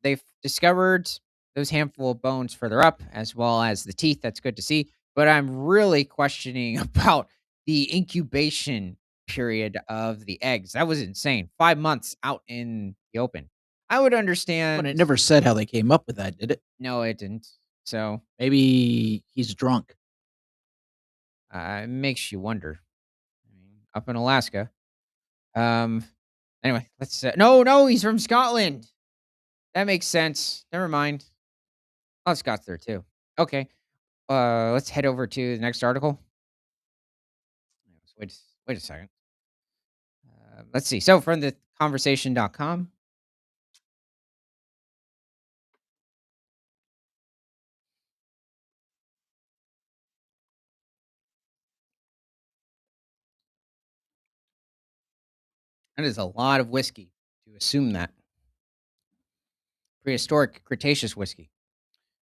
discovered those handful of bones further up, as well as the teeth. That's good to see. But I'm really questioning about the incubation period of the eggs. That was insane. 5 months out in the open. I would But it understand. never said how they came up with that, did it? No, it didn't. So Maybe he's drunk. it makes you wonder. I mean, up in Alaska. Um. Anyway, let's. No, no, he's from Scotland. That makes sense. Never mind. Oh, Scott's there too. Okay. Let's head over to the next article. Wait a second. Let's see. So from the conversation.com, that is a lot of whiskey to assume that. Prehistoric Cretaceous whiskey.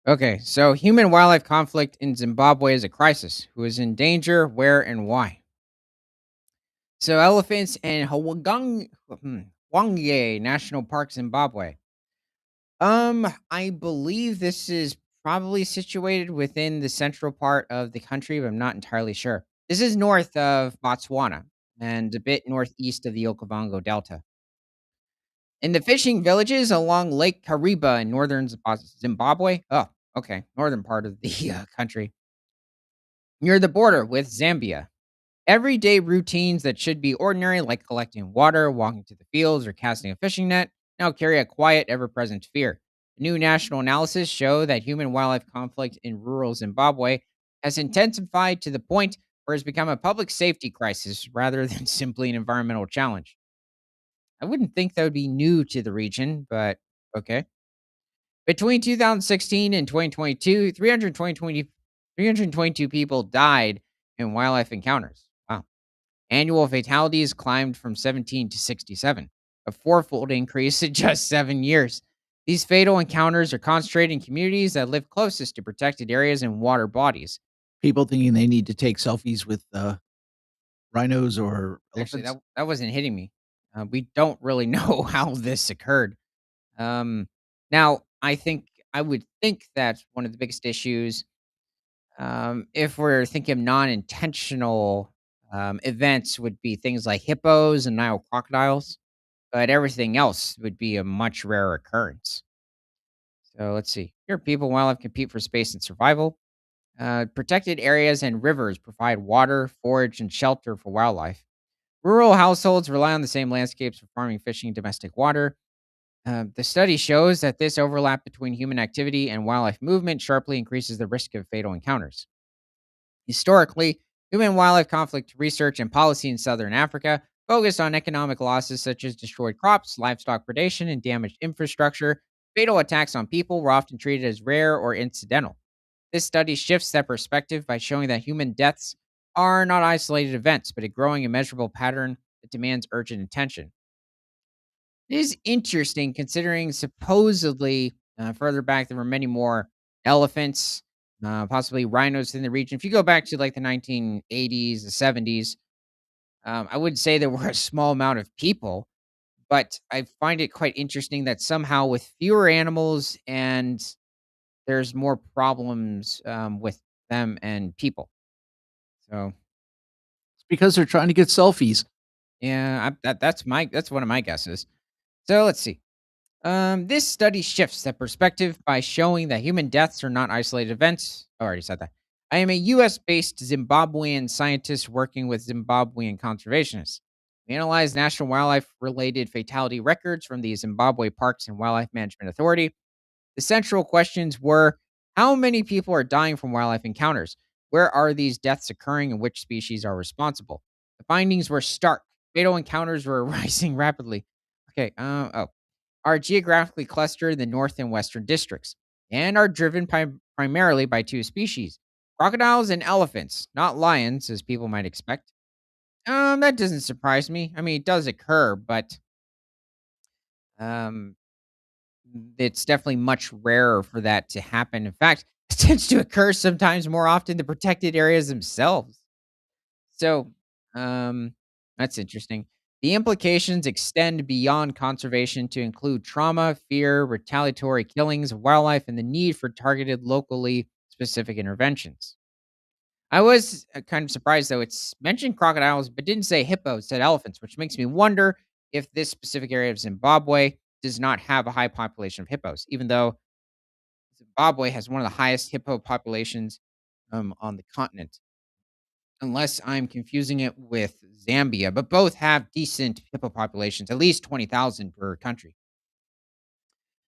Okay, so human wildlife conflict in Zimbabwe is a crisis. Who is in danger, where, and why? So elephants in Hwange National Park, Zimbabwe. I believe this is probably situated within the central part of the country, but I'm not entirely sure. This is north of Botswana and a bit northeast of the Okavango Delta. In the fishing villages along Lake Kariba in northern Zimbabwe, oh, okay, northern part of the country, near the border with Zambia. Everyday routines that should be ordinary, like collecting water, walking to the fields, or casting a fishing net, now carry a quiet, ever present fear. New national analysis show that human wildlife conflict in rural Zimbabwe has intensified to the point where it's become a public safety crisis rather than simply an environmental challenge. I wouldn't think that would be new to the region, but okay. Between 2016 and 2022, 322 people died in wildlife encounters. Wow. Annual fatalities climbed from 17 to 67, a fourfold increase in just 7 years. These fatal encounters are concentrated in communities that live closest to protected areas and water bodies. People thinking they need to take selfies with, rhinos or Actually, elephants. that wasn't hitting me. We don't really know how this occurred. Um, Now, I would think that one of the biggest issues, if we're thinking of non-intentional events, would be things like hippos and Nile crocodiles, but everything else would be a much rarer occurrence. So let's see. Here, people and wildlife compete for space and survival. Protected areas and rivers provide water, forage, and shelter for wildlife. Rural households rely on the same landscapes for farming, fishing, and domestic water. The study shows that this overlap between human activity and wildlife movement sharply increases the risk of fatal encounters. Historically, human wildlife conflict research and policy in southern Africa focused on economic losses such as destroyed crops, livestock predation, and damaged infrastructure. Fatal attacks on people were often treated as rare or incidental. This study shifts that perspective by showing that human deaths are not isolated events, but a growing and measurable pattern that demands urgent attention. It is interesting considering supposedly further back there were many more elephants, possibly rhinos in the region. If you go back to like the 1980s, the 70s, I would say there were a small amount of people, but I find it quite interesting that somehow with fewer animals and there's more problems with them and people. So It's because they're trying to get selfies. yeah, that's one of my guesses. So let's see. This study shifts that perspective by showing that human deaths are not isolated events. I already said that. I am a US based Zimbabwean scientist working with Zimbabwean conservationists. We analyze national wildlife related fatality records from the Zimbabwe Parks and Wildlife Management Authority. The central questions were: how many people are dying from wildlife encounters? Where are these deaths occurring and which species are responsible? The findings were stark. Fatal encounters were rising rapidly. Okay, are geographically clustered in the north and western districts and are driven primarily by two species: crocodiles and elephants, not lions, as people might expect. That doesn't surprise me. I mean, it does occur, but um, it's definitely much rarer for that to happen. In fact, it tends to occur sometimes more often in the protected areas themselves. So, um, that's interesting. The implications extend beyond conservation to include trauma, fear, retaliatory killings of wildlife, and the need for targeted, locally specific interventions. I was kind of surprised though. It's mentioned crocodiles, but didn't say hippos, said elephants, which makes me wonder if this specific area of Zimbabwe does not have a high population of hippos, even though Zimbabwe has one of the highest hippo populations on the continent, unless I'm confusing it with Zambia, but both have decent hippo populations, at least 20,000 per country.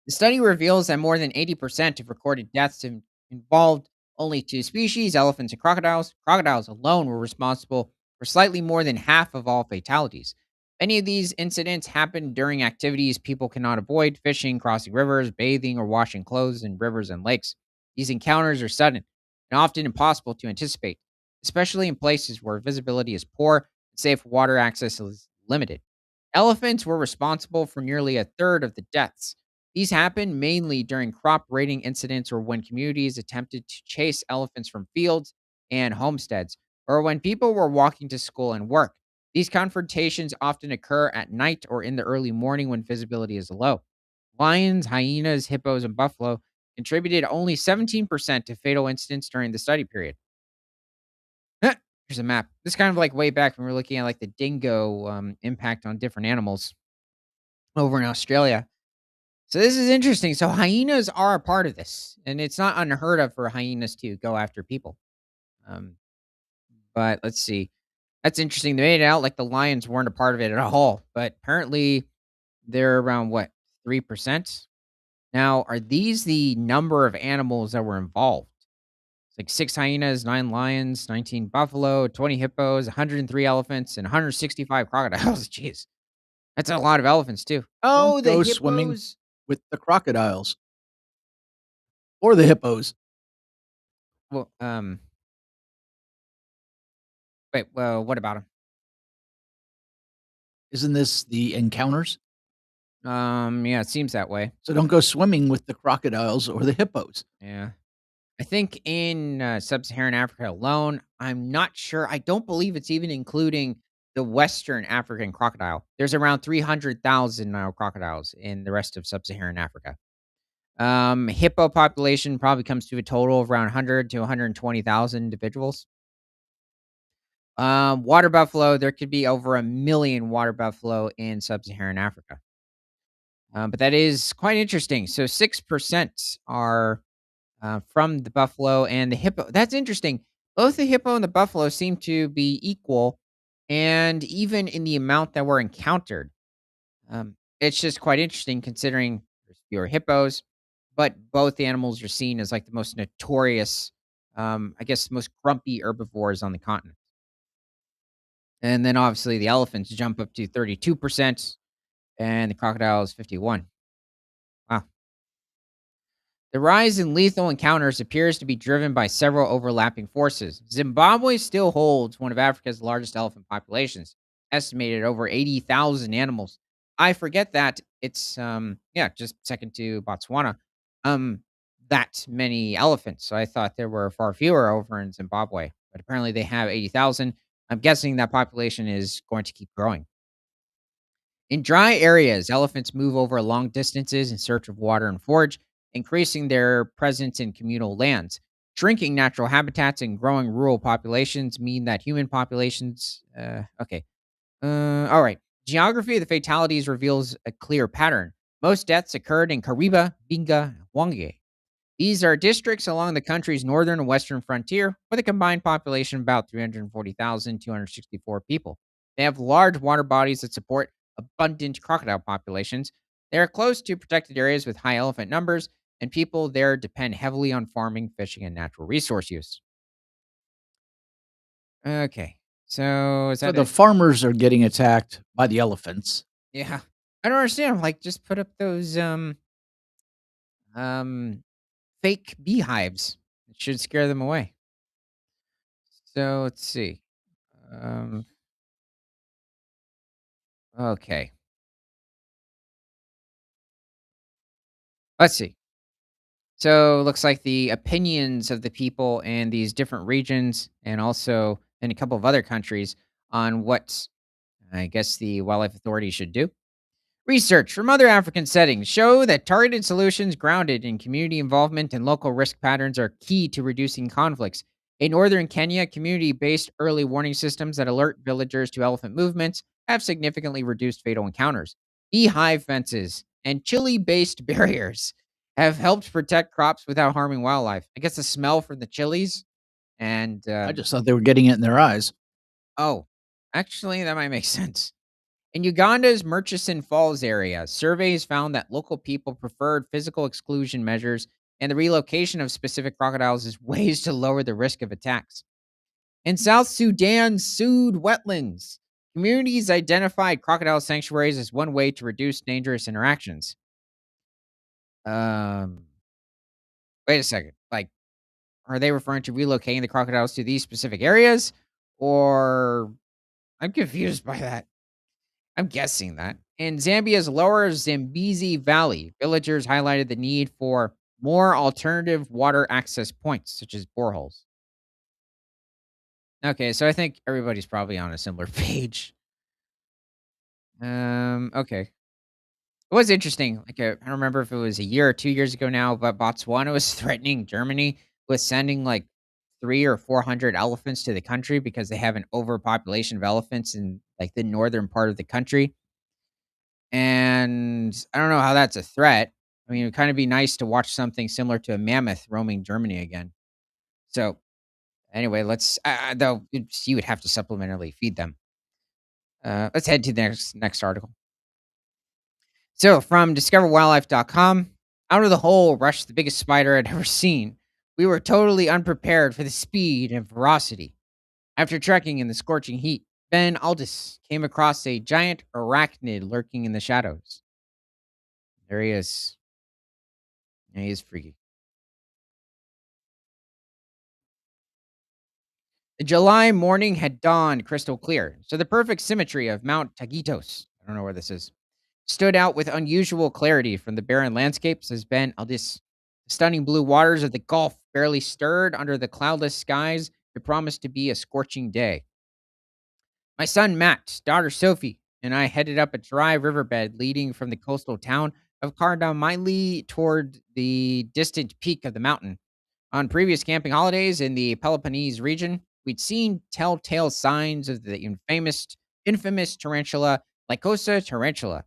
The study reveals that more than 80% of recorded deaths involved only two species, elephants and crocodiles. Crocodiles alone were responsible for slightly more than half of all fatalities. Many of these incidents happened during activities people cannot avoid: fishing, crossing rivers, bathing, or washing clothes in rivers and lakes. These encounters are sudden and often impossible to anticipate, especially in places where visibility is poor and safe water access is limited. Elephants were responsible for nearly a third of the deaths. These happened mainly during crop raiding incidents or when communities attempted to chase elephants from fields and homesteads, or when people were walking to school and work. These confrontations often occur at night or in the early morning when visibility is low. Lions, hyenas, hippos, and buffalo contributed only 17% to fatal incidents during the study period. Here's a map. This is kind of like way back when we were looking at like the dingo impact on different animals over in Australia. So this is interesting. So hyenas are a part of this, and it's not unheard of for hyenas to go after people. Um, but let's see. That's interesting. They made it out like the lions weren't a part of it at all, but apparently they're around what, 3%? Now, are these the number of animals that were involved? It's like 6 hyenas, 9 lions, 19 buffalo, 20 hippos, 103 elephants, and 165 crocodiles. Jeez. That's a lot of elephants too. Don't Oh, the go swimming hippos. with the crocodiles or the hippos. Well, Wait, well, what about Isn't this the encounters? him? Yeah, it seems that way. So don't go swimming with the crocodiles or the hippos. Yeah. I think in sub-Saharan Africa alone, I'm not sure. I don't believe it's even including the Western African crocodile. There's around 300,000 Nile crocodiles in the rest of sub-Saharan Africa. Hippo population probably comes to a total of around 100 to 120,000 individuals. Water buffalo, there could be over a million water buffalo in sub-Saharan Africa. But that is quite interesting. So 6% are from the buffalo and the hippo. That's interesting. Both the hippo and the buffalo seem to be equal, and even in the amount that were encountered. It's just quite interesting considering there's fewer hippos, but both animals are seen as like the most notorious, I guess, most grumpy herbivores on the continent. And then obviously the elephants jump up to 32%, and the crocodiles 51. Wow. The rise in lethal encounters appears to be driven by several overlapping forces. Zimbabwe still holds one of Africa's largest elephant populations, estimated at over 80,000 animals. I forget that it's yeah, just second to Botswana. Um that many elephants. So I thought there were far fewer over in Zimbabwe, but apparently they have 80,000. I'm guessing that population is going to keep growing. In dry areas, elephants move over long distances in search of water and forage, increasing their presence in communal lands. Shrinking natural habitats and growing rural populations mean that human populations. Okay. All right. Geography of the fatalities reveals a clear pattern. Most deaths occurred in Kariba, Binga, and Hwange. These are districts along the country's northern and western frontier with a combined population of about 340,264 people. They have large water bodies that support abundant crocodile populations. They are close to protected areas with high elephant numbers, and people there depend heavily on farming, fishing, and natural resource use. Okay. So is So that the it? farmers are getting attacked by the elephants. Yeah. I don't understand. Like, just put up those um fake beehives. It should scare them away. So let's see. Um Okay. Let's see. So looks like the opinions of the people in these different regions and also in a couple of other countries on what I guess the wildlife authority should do. Research from other African settings show that targeted solutions grounded in community involvement and local risk patterns are key to reducing conflicts. In northern Kenya, community based early warning systems that alert villagers to elephant movements have significantly reduced fatal encounters. Beehive fences and chili based barriers have helped protect crops without harming wildlife. I guess the smell from the chilies and, I just thought they were getting it in their eyes. oh, actually, that might make sense. In Uganda's Murchison Falls area, surveys found that local people preferred physical exclusion measures and the relocation of specific crocodiles as ways to lower the risk of attacks. In South Sudan's Sood wetlands, communities identified crocodile sanctuaries as one way to reduce dangerous interactions. Um, Wait a second. Like, are they referring to relocating the crocodiles to these specific areas? Or I'm confused by that. I'm guessing that. In Zambia's lower Zambezi Valley, villagers highlighted the need for more alternative water access points, such as boreholes. Okay, so I think everybody's probably on a similar page. Okay. It was interesting. Like, I don't remember if it was a year or 2 years ago now, but Botswana was threatening Germany with sending like 300 or 400 elephants to the country because they have an overpopulation of elephants in like the northern part of the country. And I don't know how that's a threat. I mean, it'd kinda be nice to watch something similar to a mammoth roaming Germany again. So, anyway, let's though it's you would have to supplementarily feed them. Let's head to the next article. So, from discoverwildlife.com, "Out of the hole rushed the biggest spider I'd ever seen. We were totally unprepared for the speed and ferocity. After trekking in the scorching heat, Ben Aldis came across a giant arachnid lurking in the shadows." There he is. Yeah, he is freaky. The July morning had dawned crystal clear, so the perfect symmetry of Mount Tagitos, I don't know where this is, stood out with unusual clarity from the barren landscapes as Ben Aldis. The stunning blue waters of the Gulf barely stirred under the cloudless skies. It promised to be a scorching day. My son Matt, daughter Sophie, and I headed up a dry riverbed leading from the coastal town of Cardamiley toward the distant peak of the mountain. On previous camping holidays in the Peloponnese region, we'd seen telltale signs of the infamous tarantula, Lycosa tarantula.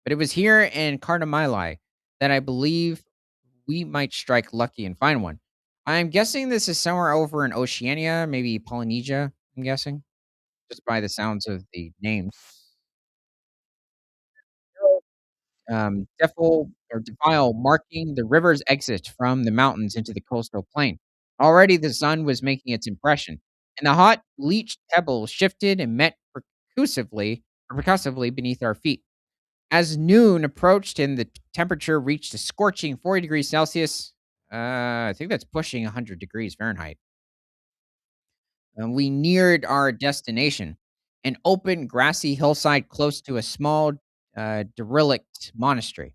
But it was here in Cardamiley that I believe we might strike lucky and find one. I'm guessing this is somewhere over in Oceania, maybe Polynesia, I'm guessing, just by the sounds of the names. Defile marking the river's exit from the mountains into the coastal plain. Already the sun was making its impression, and the hot, bleached pebbles shifted and met percussively beneath our feet. As noon approached and the temperature reached a scorching 40 degrees Celsius, I think that's pushing 100 degrees Fahrenheit, and we neared our destination, an open, grassy hillside close to a small, derelict monastery.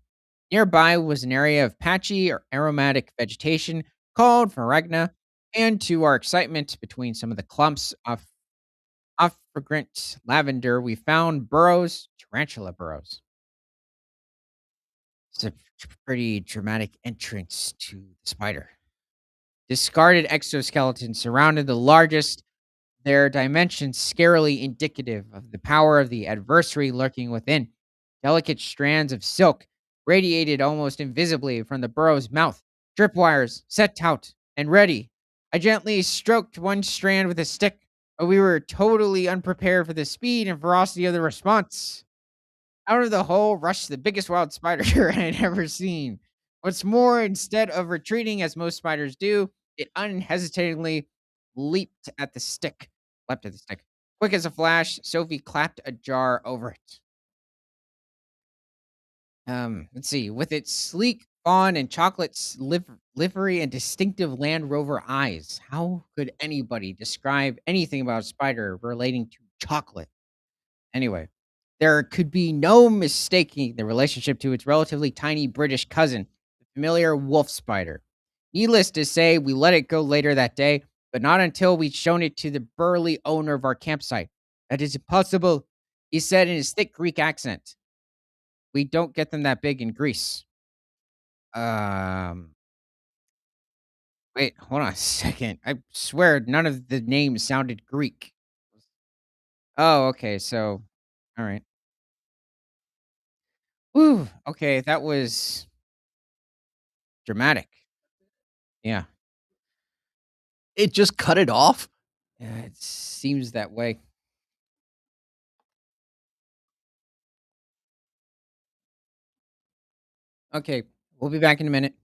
Nearby was an area of patchy or aromatic vegetation called Faragna, and to our excitement, between some of the clumps of fragrant lavender, we found burrows, tarantula burrows. It's a pretty dramatic entrance to the spider. Discarded exoskeleton surrounded the largest, their dimensions scarily indicative of the power of the adversary lurking within. Delicate strands of silk radiated almost invisibly from the burrow's mouth, tripwires set out and ready. I gently stroked one strand with a stick, but we were totally unprepared for the speed and ferocity of the response. Out of the hole rushed the biggest wild spider I had ever seen. What's more, instead of retreating as most spiders do, it unhesitatingly leaped at the stick. Leapt at the stick. Quick as a flash, Sophie clapped a jar over it. Let's see. With its sleek fawn and chocolate livery and distinctive Land Rover eyes, how could anybody describe anything about a spider relating to chocolate? Anyway, there could be no mistaking the relationship to its relatively tiny British cousin, the familiar wolf spider. Needless to say, we let it go later that day, but not until we'd shown it to the burly owner of our campsite. That is impossible, he said in his thick Greek accent. We don't get them that big in Greece. Um, wait, hold on a second. I swear none of the names sounded Greek. Oh, okay, so all right. Whew, okay, that was dramatic. Yeah. It just cut it off? Yeah, it seems that way. Okay, we'll be back in a minute.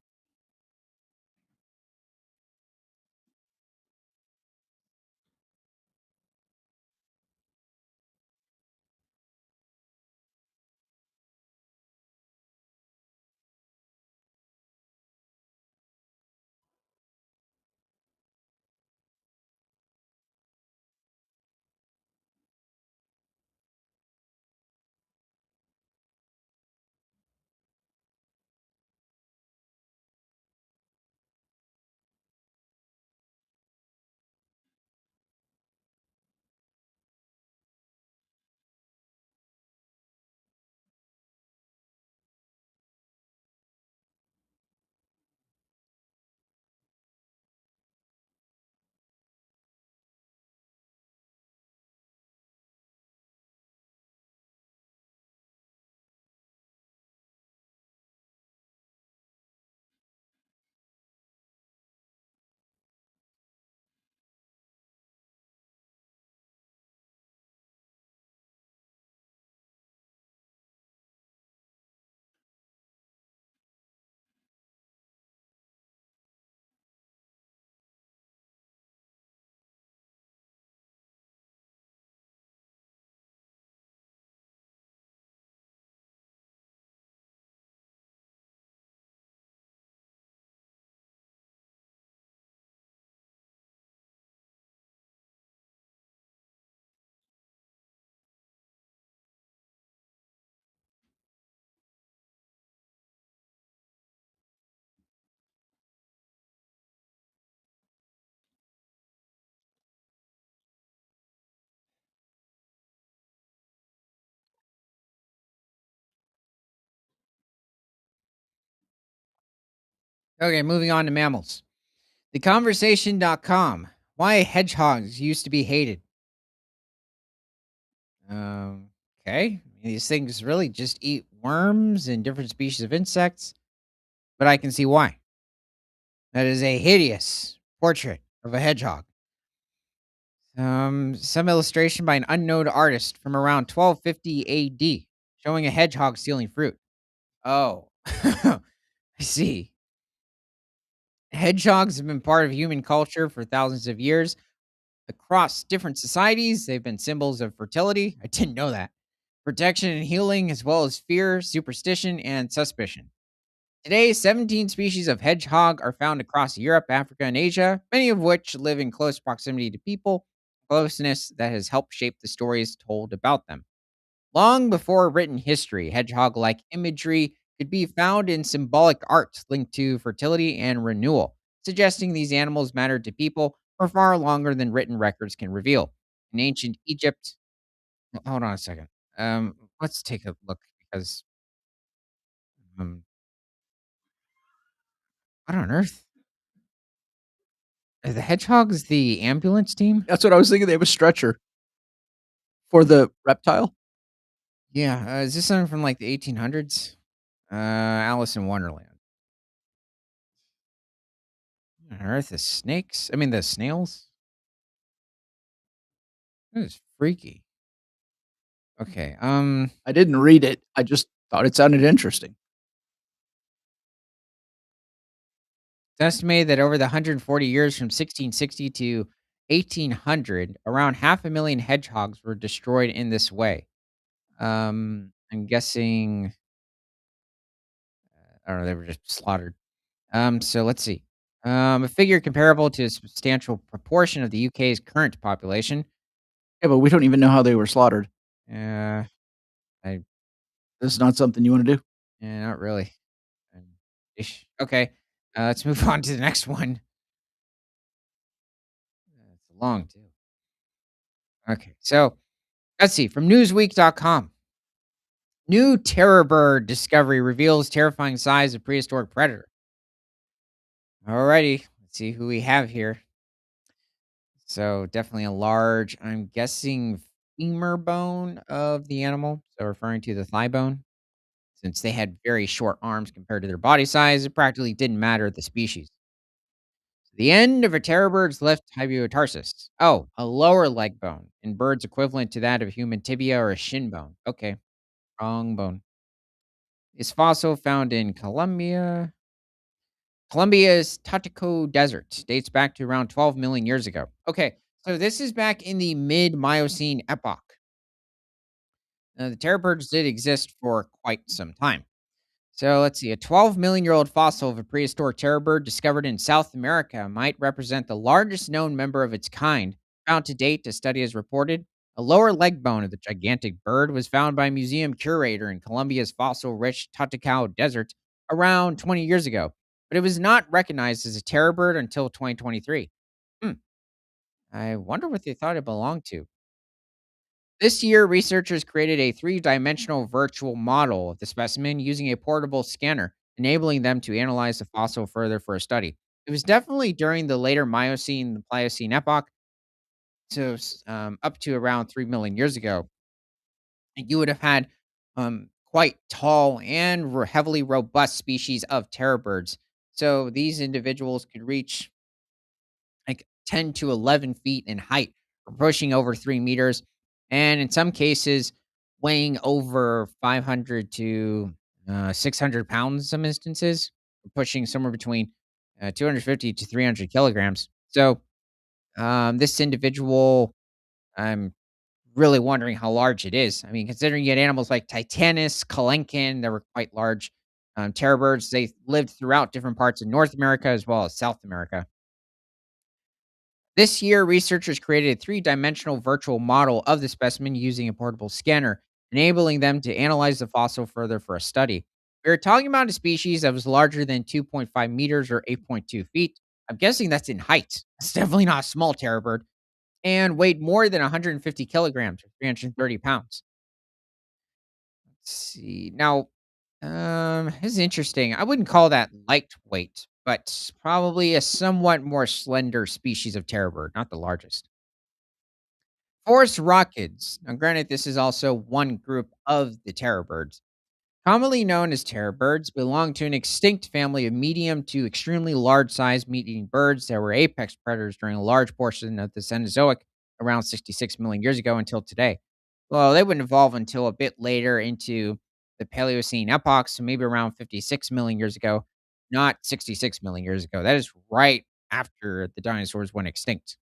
Okay, moving on to mammals. TheConversation.com. Why hedgehogs used to be hated. Um, okay. These things really just eat worms and different species of insects, but I can see why. That is a hideous portrait of a hedgehog. Some illustration by an unknown artist from around 1250 AD showing a hedgehog stealing fruit. Oh, I see. Hedgehogs have been part of human culture for thousands of years. Across different societies, they've been symbols of fertility. I didn't know that. Protection and healing, as well as fear, superstition, and suspicion. Today, 17 species of hedgehog are found across Europe, Africa, and Asia, many of which live in close proximity to people, closeness that has helped shape the stories told about them. Long before written history, hedgehog like imagery could be found in symbolic art linked to fertility and renewal, suggesting these animals mattered to people for far longer than written records can reveal. In ancient Egypt, hold on a second. Let's take a look because um, what on earth? Are the hedgehogs the ambulance team? That's what I was thinking. They have a stretcher for the reptile. Yeah, is this something from like the 1800s? Alice in Wonderland. What on earth, the snakes? I mean, the snails? That is freaky. Okay. I didn't read it. I just thought it sounded interesting. It's estimated that over the 140 years from 1660 to 1800, around half a million hedgehogs were destroyed in this way. I'm guessing, I don't know, they were just slaughtered. So let's see. A figure comparable to a substantial proportion of the UK's current population. Yeah, but we don't even know how they were slaughtered. Uh, I, This is not something you want to do. yeah, not really. Um, Okay. Let's move on to the next one. It's long too. Okay. So let's see. From Newsweek.com. New terror bird discovery reveals terrifying size of prehistoric predator. Alrighty, let's see who we have here. So definitely a large, I'm guessing femur bone of the animal. So referring to the thigh bone. Since they had very short arms compared to their body size, it practically didn't matter the species. The end of a terror bird's left tibiotarsus. Oh, a lower leg bone in birds equivalent to that of human tibia or a shin bone. Okay, wrong bone. Is fossil found in Colombia. Colombia's Tatico Desert dates back to around 12 million years ago. Okay, so this is back in the mid Miocene epoch. The terror birds did exist for quite some time. So let's see. A 12 million-year-old fossil of a prehistoric terror bird discovered in South America might represent the largest known member of its kind found to date, a study has reported. A lower leg bone of the gigantic bird was found by a museum curator in Colombia's fossil rich Taticao Desert around 20 years ago, but it was not recognized as a terror bird until 2023. Hmm. I wonder what they thought it belonged to. This year, researchers created a three-dimensional virtual model of the specimen using a portable scanner, enabling them to analyze the fossil further for a study. It was definitely during the later Miocene and Pliocene epoch, so up to around 3 million years ago. And you would have had quite tall and heavily robust species of terror birds. So these individuals could reach like 10 to 11 feet in height, or pushing over 3 meters, and in some cases, weighing over 500 to 600 pounds, in some instances, pushing somewhere between 250 to 300 kilograms. So, this individual, I'm really wondering how large it is. I mean, considering you had animals like Titanus, Kalenkin, they were quite large terror birds. They lived throughout different parts of North America as well as South America. This year, researchers created a three-dimensional virtual model of the specimen using a portable scanner, enabling them to analyze the fossil further for a study. We are talking about a species that was larger than 2.5 meters or 8.2 feet. I'm guessing that's in height. It's definitely not a small terror bird, and weighed more than 150 kilograms or 330 pounds. Let's see. Now, this is interesting. I wouldn't call that lightweight. but probably a somewhat more slender species of terror bird, not the largest. Forest rockids. Now, granted, this is also one group of the terror birds. Commonly known as terror birds, belong to an extinct family of medium to extremely large sized meat eating birds that were apex predators during a large portion of the Cenozoic around 66 million years ago until today. Well, they wouldn't evolve until a bit later into the Paleocene epoch, so maybe around 56 million years ago, not 66 million years ago. That is right after the dinosaurs went extinct.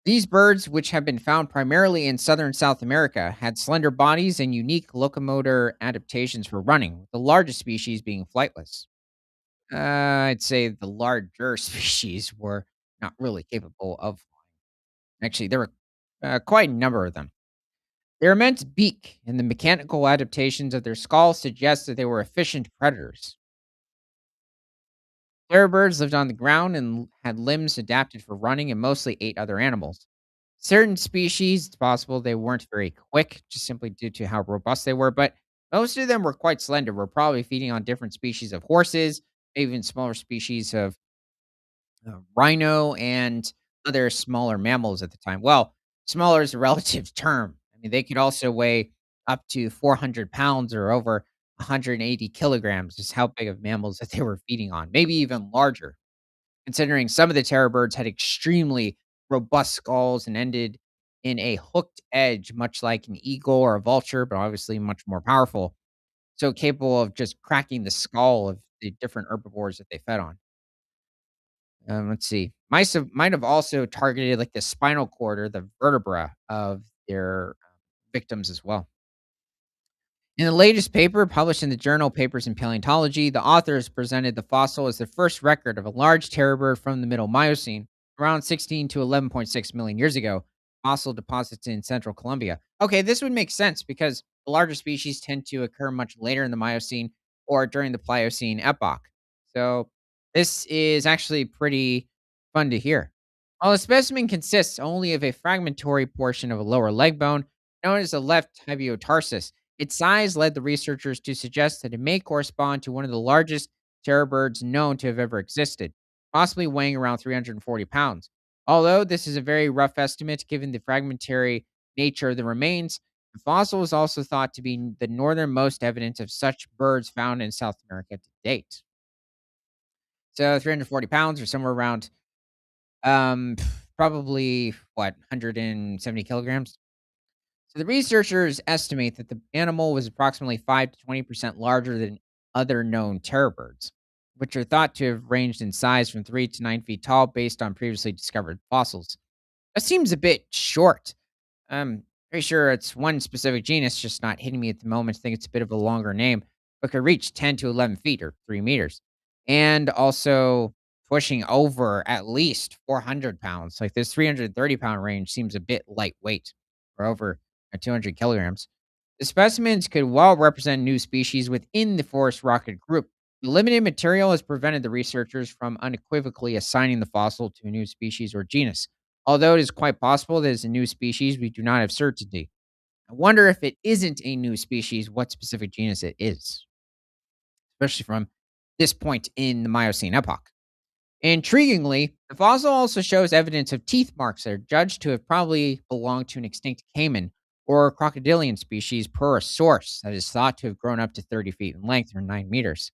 These birds, which have been found primarily in southern South America, had slender bodies and unique locomotor adaptations for running, with the largest species being flightless. I'd say the larger species were not really capable of flying. Actually, there were quite a number of them. Their immense beak and the mechanical adaptations of their skull suggest that they were efficient predators. Terror birds lived on the ground and had limbs adapted for running and mostly ate other animals. Certain species, it's possible they weren't very quick, just simply due to how robust they were, but most of them were quite slender. We're probably feeding on different species of horses, even smaller species of rhino, and other smaller mammals at the time. Well, smaller is a relative term. I mean, they could also weigh up to 400 pounds or over 180 kilograms, is how big of mammals that they were feeding on, maybe even larger considering some of the terror birds had extremely robust skulls and ended in a hooked edge, much like an eagle or a vulture, but obviously much more powerful. So capable of just cracking the skull of the different herbivores that they fed on. Let's see. Might have also targeted like the spinal cord or the vertebra of their victims as well. In the latest paper published in the journal Papers in Paleontology, the authors presented the fossil as the first record of a large terror bird from the Middle Miocene, around 16 to 11.6 million years ago, fossil deposits in central Colombia. Okay, this would make sense because the larger species tend to occur much later in the Miocene or during the Pliocene epoch. So, this is actually pretty fun to hear. While the specimen consists only of a fragmentary portion of a lower leg bone, known as the left tibiotarsus, its size led the researchers to suggest that it may correspond to one of the largest terror birds known to have ever existed, possibly weighing around 340 pounds. Although this is a very rough estimate given the fragmentary nature of the remains, the fossil is also thought to be the northernmost evidence of such birds found in South America to date. So 340 pounds or somewhere around um probably what 170 kilograms. So the researchers estimate that the animal was approximately 5 to 20% larger than other known terror birds, which are thought to have ranged in size from 3 to 9 feet tall based on previously discovered fossils. That seems a bit short. I'm pretty sure it's one specific genus, just not hitting me at the moment. I think it's a bit of a longer name, but could reach 10 to 11 feet or 3 meters. And also pushing over at least 400 pounds. Like this 330-pound range seems a bit lightweight or over 200 kilograms. The specimens could well represent new species within the forest rocket group. The limited material has prevented the researchers from unequivocally assigning the fossil to a new species or genus. Although it is quite possible that it's a new species, we do not have certainty. I wonder if it isn't a new species, what specific genus it is, especially from this point in the Miocene epoch. Intriguingly, the fossil also shows evidence of teeth marks that are judged to have probably belonged to an extinct caiman or crocodilian species per a source that is thought to have grown up to 30 feet in length or 9 meters.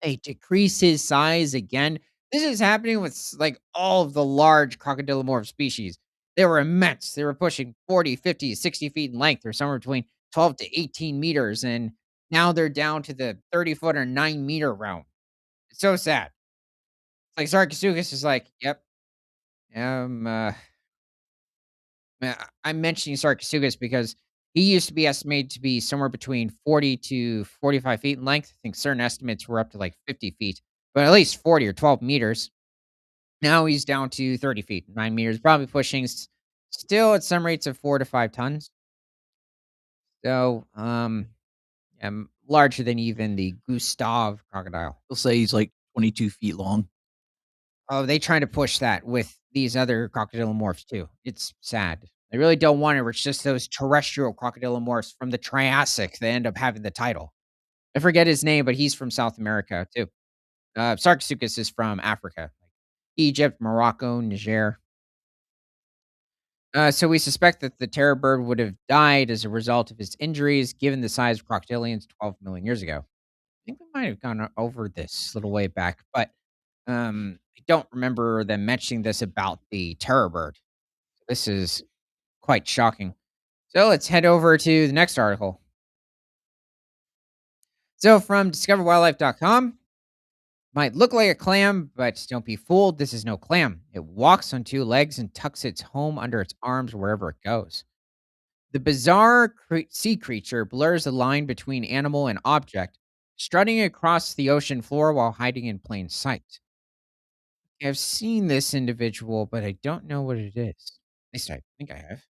They decrease his size again. This is happening with like all of the large crocodilomorph species. They were immense. They were pushing 40, 50, 60 feet in length or somewhere between 12 to 18 meters. And now they're down to the 30-foot or 9-meter realm. It's so sad. Like Sarcosuchus is like, yep. Um, uh, I'm mentioning Sarcosuchus because he used to be estimated to be somewhere between 40 to 45 feet in length. I think certain estimates were up to like 50 feet, but at least 40 or 12 meters. Now he's down to 30 feet, 9 meters, probably pushing still at some rates of 4 to 5 tons. So, larger than even the Gustav crocodile. They'll say he's like 22 feet long. Oh, they trying to push that with these other crocodilomorphs too. It's sad. They really don't want it. Where it's just those terrestrial crocodilomorphs from the Triassic that end up having the title. I forget his name, but he's from South America too. Sarcosuchus is from Africa, Egypt, Morocco, Niger. So we suspect that the terror bird would have died as a result of its injuries, given the size of crocodilians 12 million years ago. I think we might have gone over this a little way back, but I don't remember them mentioning this about the terror bird. This is quite shocking. So let's head over to the next article. So from discoverwildlife.com, might look like a clam, but don't be fooled. This is no clam. It walks on two legs and tucks its home under its arms wherever it goes. The bizarre sea creature blurs the line between animal and object, strutting across the ocean floor while hiding in plain sight. I've seen this individual, but I don't know what it is. At least I think I have.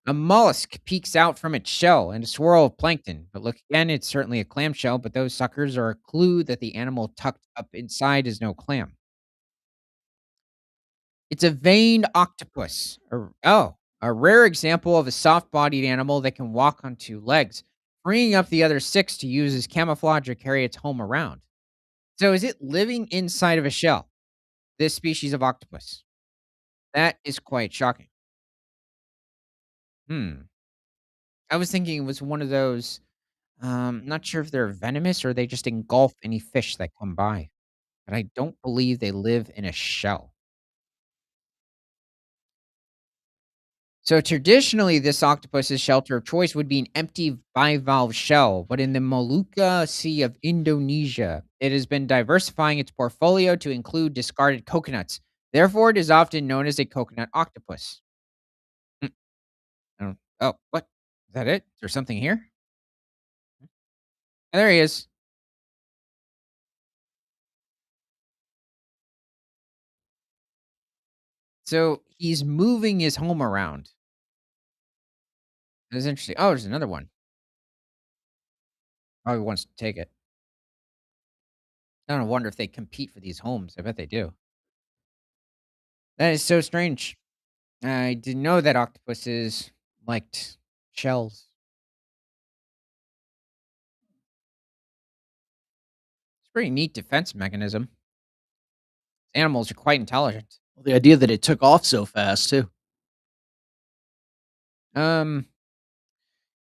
A mollusk peeks out from its shell in a swirl of plankton. But look again, it's certainly a clamshell, but those suckers are a clue that the animal tucked up inside is no clam. It's a veined octopus. A rare example of a soft bodied animal that can walk on two legs, freeing up the other six to use as camouflage or carry its home around. So is it living inside of a shell? This species of octopus. That is quite shocking. Hmm. I was thinking it was one of those. Not sure if they're venomous or they just engulf any fish that come by, but I don't believe they live in a shell. So traditionally, this octopus's shelter of choice would be an empty bivalve shell, but in the Molucca Sea of Indonesia, it has been diversifying its portfolio to include discarded coconuts. Therefore, it is often known as a coconut octopus. Hmm, oh, what? Is that it? Is there something here? There he is. So he's moving his home around. That's interesting. Oh, there's another one. Probably wants to take it. I don't wonder if they compete for these homes. I bet they do. That is so strange. I didn't know that octopuses liked shells. It's a pretty neat defense mechanism. Animals are quite intelligent. Well, the idea that it took off so fast too. Um,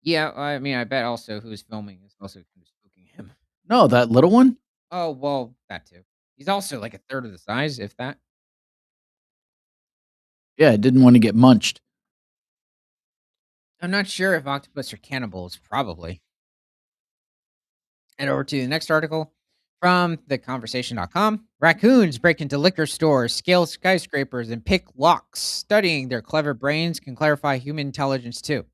yeah, I mean, I bet also who's filming is also kind of spooking him. No, that little one? Oh, well, that too. He's also like a third of the size, if that. Yeah, it didn't wanna get munched. I'm not sure if octopus are cannibals. Probably. Head over to the next article from theconversation.com. Raccoons break into liquor stores, scale skyscrapers, and pick locks. Studying their clever brains can clarify human intelligence too.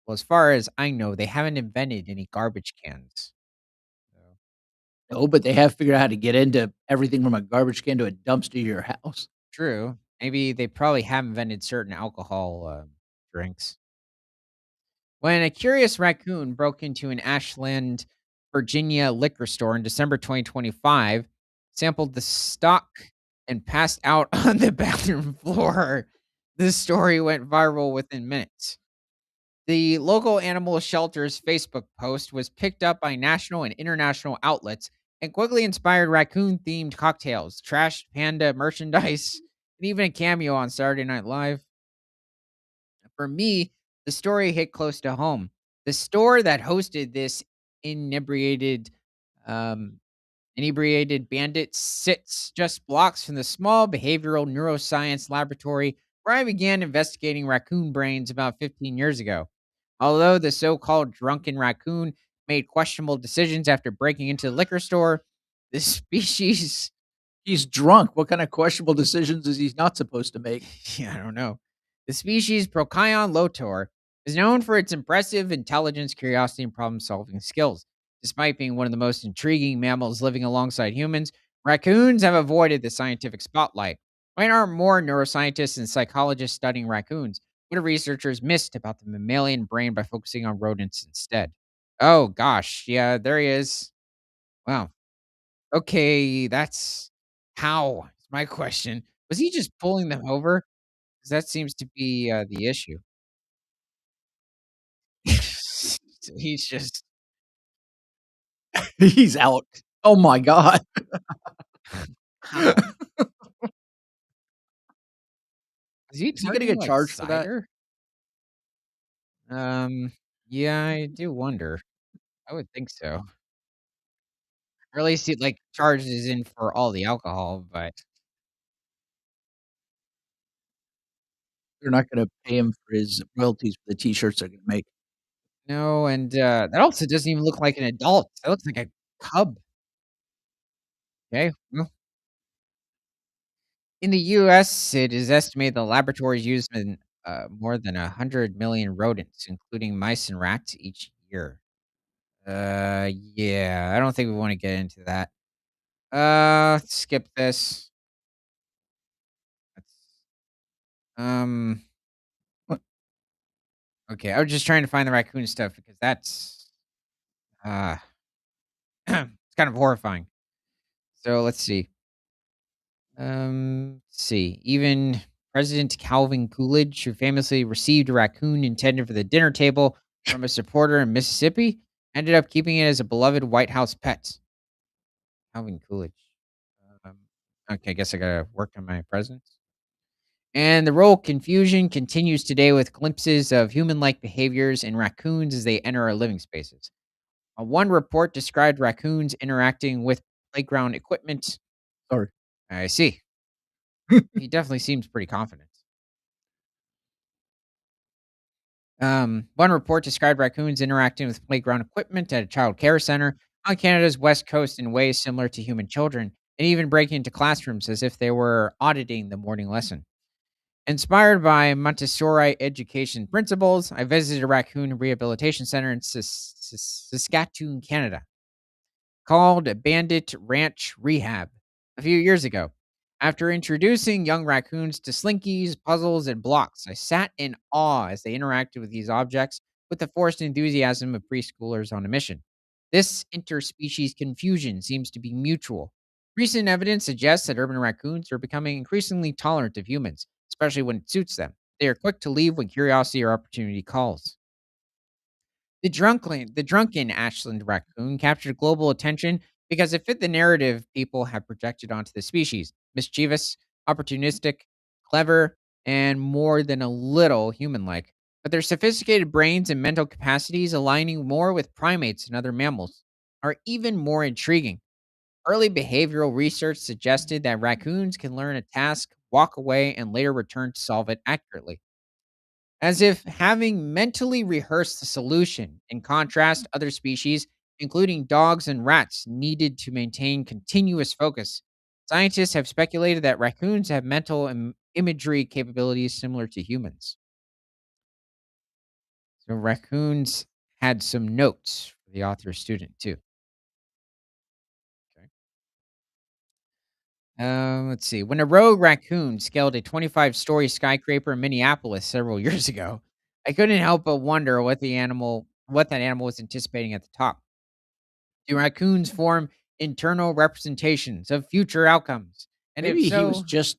Well, as far as I know, they haven't invented any garbage cans. So, No, but they have figured out how to get into everything from a garbage can to a dumpster to your house. true. Maybe they probably have invented certain alcohol drinks. When a curious raccoon broke into an Ashland, Virginia liquor store in December 2025, sampled the stock, and passed out on the bathroom floor, this story went viral within minutes. The local animal shelter's Facebook post was picked up by national and international outlets and quickly inspired raccoon themed cocktails, trash panda merchandise, and even a cameo on Saturday Night Live. For me, the story hit close to home. The store that hosted this inebriated um, inebriated bandit sits just blocks from the small behavioral neuroscience laboratory where I began investigating raccoon brains about 15 years ago. Although the so-called drunken raccoon made questionable decisions after breaking into the liquor store, the species He's drunk. What kind of questionable decisions is he not supposed to make? yeah, I don't know. The species Procyon lotor is known for its impressive intelligence, curiosity, and problem solving skills. Despite being one of the most intriguing mammals living alongside humans, raccoons have avoided the scientific spotlight. Why aren't more neuroscientists and psychologists studying raccoons? What have researchers missed about the mammalian brain by focusing on rodents instead? Oh, gosh. Yeah, there he is. Wow. Okay, that's how? Is my question. Was he just pulling them over? 'Cause that seems to be, the issue. So he's just He's out. Oh my god. How? Is he Is he gonna turning get like charged for that? cider? Um, yeah, I do wonder. I would think so. Or at least he, like, charges in for all the alcohol, but They're not gonna pay him for his royalties for the T-shirts they're gonna make. no, and, that also doesn't even look like an adult. That looks like a cub. Okay, well, in the US, it is estimated the laboratories use more than 100 million rodents, including mice and rats each year. Yeah, I don't think we wanna get into that. Skip this. Let's um, What? okay, I was just trying to find the raccoon stuff because that's, uh, it's kind of horrifying. So, let's see. Let's see. Even President Calvin Coolidge, who famously received a raccoon intended for the dinner table from a supporter in Mississippi, ended up keeping it as a beloved White House pet. Calvin Coolidge. Um, okay, I guess I gotta work on my presence. And the role confusion continues today with glimpses of human like behaviors in raccoons as they enter our living spaces. One report described raccoons interacting with playground equipment. Sorry. I see. He definitely seems pretty confident. One report described raccoons interacting with playground equipment at a child care center on Canada's west coast in ways similar to human children, and even breaking into classrooms as if they were auditing the morning lesson. Inspired by Montessori education principles, I visited a raccoon rehabilitation center in Saskatoon, Canada, called Bandit Ranch Rehab a few years ago. After introducing young raccoons to slinkies, puzzles, and blocks, I sat in awe as they interacted with these objects with the forced enthusiasm of preschoolers on a mission. This interspecies confusion seems to be mutual. Recent evidence suggests that urban raccoons are becoming increasingly tolerant of humans, especially when it suits them. They are quick to leave when curiosity or opportunity calls. The drunken Ashland raccoon captured global attention because it fit the narrative people have projected onto the species: mischievous, opportunistic, clever, and more than a little human like. But their sophisticated brains and mental capacities, aligning more with primates and other mammals, are even more intriguing. Early behavioral research suggested that raccoons can learn a task, walk away, and later return to solve it accurately, as if having mentally rehearsed the solution. In contrast, other species, including dogs and rats, needed to maintain continuous focus. Scientists have speculated that raccoons have mental imagery capabilities similar to humans. So, raccoons had some notes for the author's student, too. Okay. Let's see. When a rogue raccoon scaled a 25-story skyscraper in Minneapolis several years ago, I couldn't help but wonder what that animal was anticipating at the top. Do raccoons form internal representations of future outcomes? And if Maybe he was so, just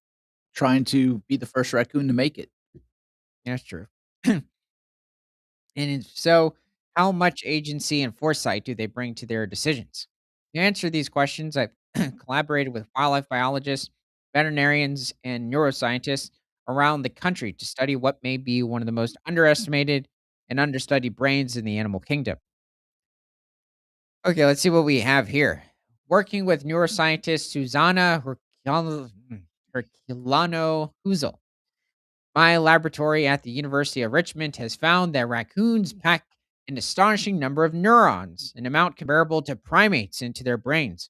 trying to be the first raccoon to make it. that's true. And if so, how much agency and foresight do they bring to their decisions? To answer these questions, I've collaborated with wildlife biologists, veterinarians, and neuroscientists around the country to study what may be one of the most underestimated and understudied brains in the animal kingdom. Okay, let's see what we have here. Working with neuroscientist Susanna Herculano Huzel, my laboratory at the University of Richmond has found that raccoons pack an astonishing number of neurons, an amount comparable to primates, into their brains.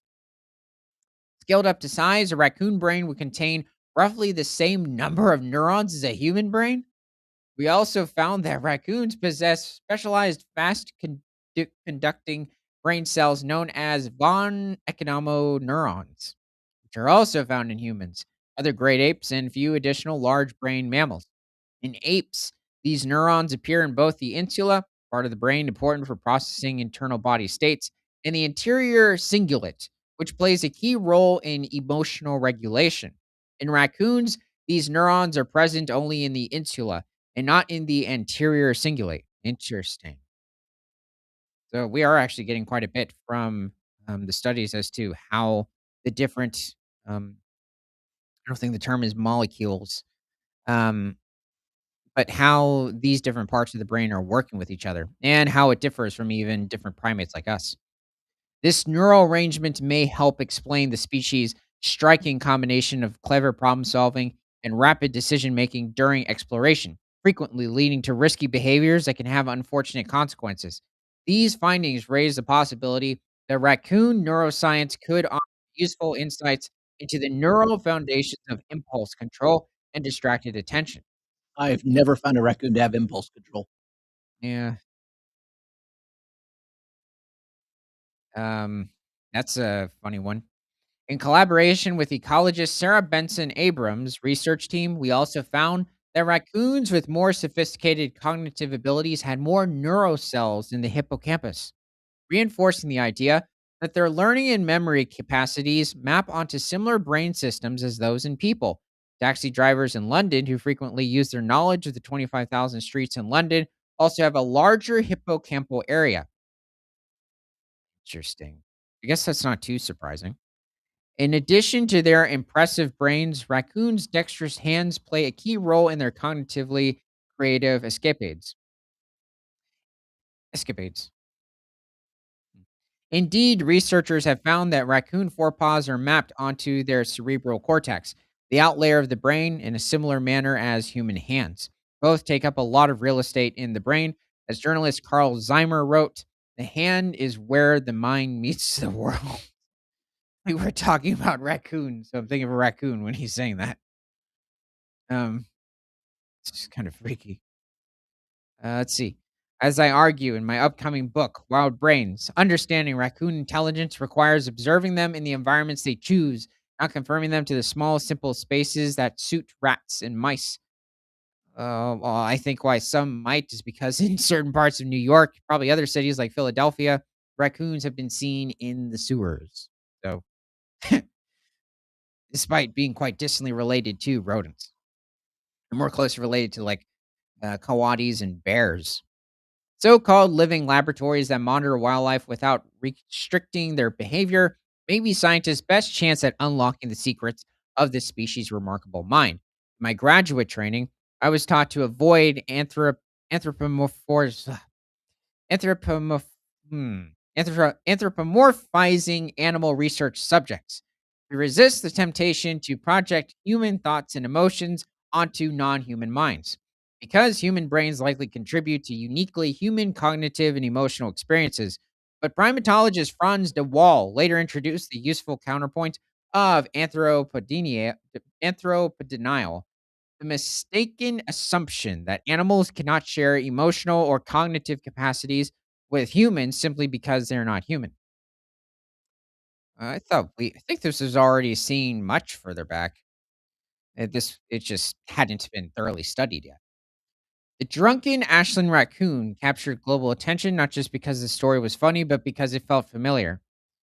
Scaled up to size, a raccoon brain would contain roughly the same number of neurons as a human brain. We also found that raccoons possess specialized fast conducting brain cells known as von Economo neurons, which are also found in humans, other great apes, and few additional large brain mammals. In apes, these neurons appear in both the insula, part of the brain important for processing internal body states, and the anterior cingulate, which plays a key role in emotional regulation. In raccoons, these neurons are present only in the insula and not in the anterior cingulate. Interesting. So we are actually getting quite a bit from the studies as to how the different, um, I don't think the term is molecules, um, but how these different parts of the brain are working with each other and how it differs from even different primates like us. This neural arrangement may help explain the species' striking combination of clever problem solving and rapid decision making during exploration, frequently leading to risky behaviors that can have unfortunate consequences. These findings raise the possibility that raccoon neuroscience could offer useful insights into the neural foundations of impulse control and distracted attention. I've never found a raccoon to have impulse control. Yeah, um, that's a funny one. In collaboration with ecologist Sarah Benson Abrams' research team, we also found that raccoons with more sophisticated cognitive abilities had more neurocells in the hippocampus, reinforcing the idea that their learning and memory capacities map onto similar brain systems as those in people. Taxi drivers in London who frequently use their knowledge of the 25,000 streets in London also have a larger hippocampal area. Interesting. I guess that's not too surprising. In addition to their impressive brains, raccoons' dexterous hands play a key role in their cognitively creative escapades. Escapades. Indeed, researchers have found that raccoon forepaws are mapped onto their cerebral cortex, the outlayer of the brain, in a similar manner as human hands. Both take up a lot of real estate in the brain. As journalist Carl Zeimer wrote, the hand is where the mind meets the world. We were talking about raccoons, so I'm thinking of a raccoon when he's saying that. Um, it's just kind of freaky. Let's see. As I argue in my upcoming book, Wild Brains, understanding raccoon intelligence requires observing them in the environments they choose, not conforming them to the small, simple spaces that suit rats and mice. Well, I think why some might is because in certain parts of New York, probably other cities like Philadelphia, raccoons have been seen in the sewers. So, despite being quite distantly related to rodents, they're more closely related to like coyotes and bears. So called living laboratories that monitor wildlife without restricting their behavior may be scientists' best chance at unlocking the secrets of this species' remarkable mind. In my graduate training, I was taught to avoid anthropomorph Anthropomorph hmm, anthropomorphizing animal research subjects. We resist the temptation to project human thoughts and emotions onto non human minds. Because human brains likely contribute to uniquely human cognitive and emotional experiences. But primatologist Franz de Waal later introduced the useful counterpoint of anthropodenial, the mistaken assumption that animals cannot share emotional or cognitive capacities with humans simply because they're not human. I think this was already seen much further back. It just hadn't been thoroughly studied yet. The drunken Ashland raccoon captured global attention not just because the story was funny, but because it felt familiar.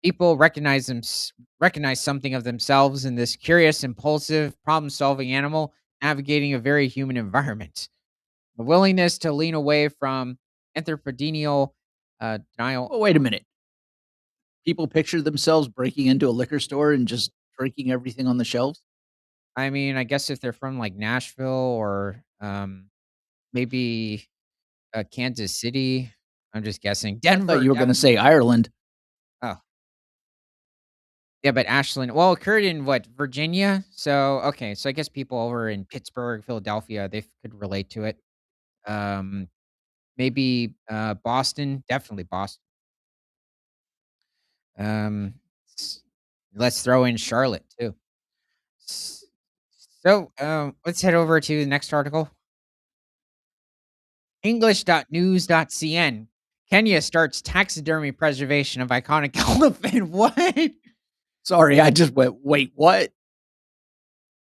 People recognized something of themselves in this curious, impulsive, problem-solving animal navigating a very human environment. The willingness to lean away from anthropogenial denial. Oh, wait a minute. People picture themselves breaking into a liquor store and just drinking everything on the shelves? I mean, I guess if they're from like Nashville or maybe Kansas City, I'm just guessing. I thought Denver, you were gonna say Ireland. oh, yeah, but Ashland, well, it occurred in what, Virginia? So, okay, so I guess people over in Pittsburgh, Philadelphia, they could relate to it. Um, maybe Boston, definitely Boston. Um, s- let's throw in Charlotte too. S So, let's head over to the next article. English.news.cn. Kenya starts taxidermy preservation of iconic elephant. What? Sorry, I just went, "Wait, what?"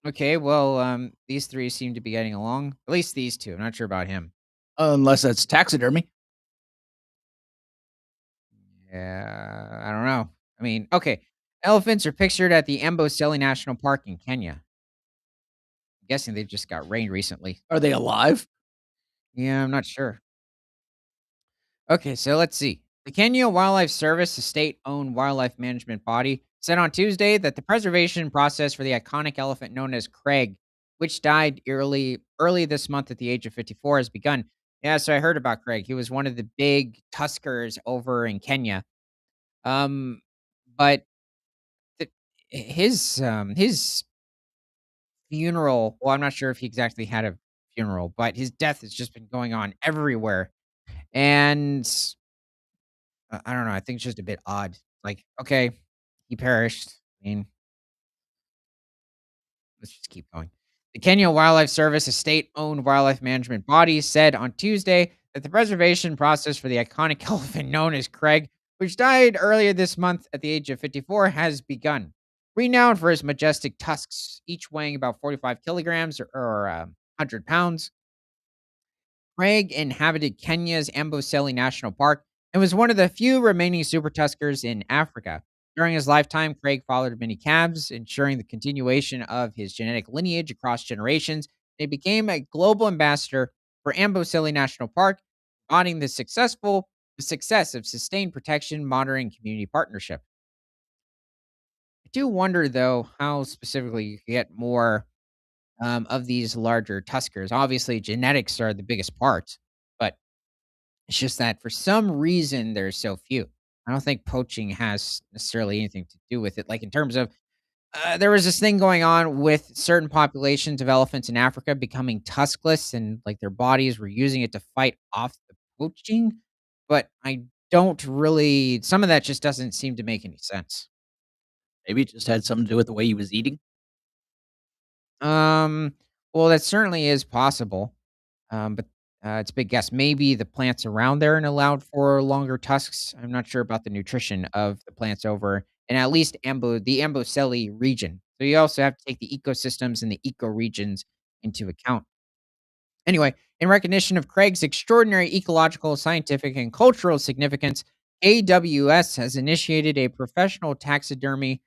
Okay, well, these 3 seem to be getting along. At least these 2. I'm not sure about him. Unless that's taxidermy. Yeah, I don't know. I mean, okay. Elephants are pictured at the Amboseli National Park in Kenya. I'm guessing they just got rained recently. Are they alive? Yeah, I'm not sure. Okay, so let's see. The Kenya Wildlife Service, a state owned wildlife management body, said on Tuesday that the preservation process for the iconic elephant known as Craig, which died early this month at the age of 54, has begun. Yeah, so I heard about Craig. He was one of the big tuskers over in Kenya. Um, but the, his funeral. Well, I'm not sure if he exactly had a funeral, but his death has just been going on everywhere, and I don't know. I think it's just a bit odd. Like, okay, he perished. I mean, let's just keep going. The Kenya Wildlife Service, a state owned wildlife management body, said on Tuesday that the preservation process for the iconic elephant known as Craig, which died earlier this month at the age of 54, has begun. Renowned for his majestic tusks, each weighing about 45 kilograms or 100 pounds, Craig inhabited Kenya's Amboseli National Park and was one of the few remaining super tuskers in Africa. During his lifetime, Craig fathered many calves, ensuring the continuation of his genetic lineage across generations. He became a global ambassador for Amboseli National Park, embodying the success of sustained protection, monitoring, community partnership. I do wonder, though, how specifically you can get more of these larger tuskers. Obviously, genetics are the biggest part, but it's just that for some reason there's so few. I don't think poaching has necessarily anything to do with it. Like in terms of there was this thing going on with certain populations of elephants in Africa becoming tuskless and like their bodies were using it to fight off the poaching. But I don't really some of that just doesn't seem to make any sense. Maybe it just had something to do with the way he was eating. Um well that certainly is possible. But it's a big guess. Maybe the plants around there and allowed for longer tusks. I'm not sure about the nutrition of the plants over in at least the Amboseli region. So you also have to take the ecosystems and the ecoregions into account. Anyway, in recognition of Craig's extraordinary ecological, scientific, and cultural significance, AWS has initiated a professional taxidermy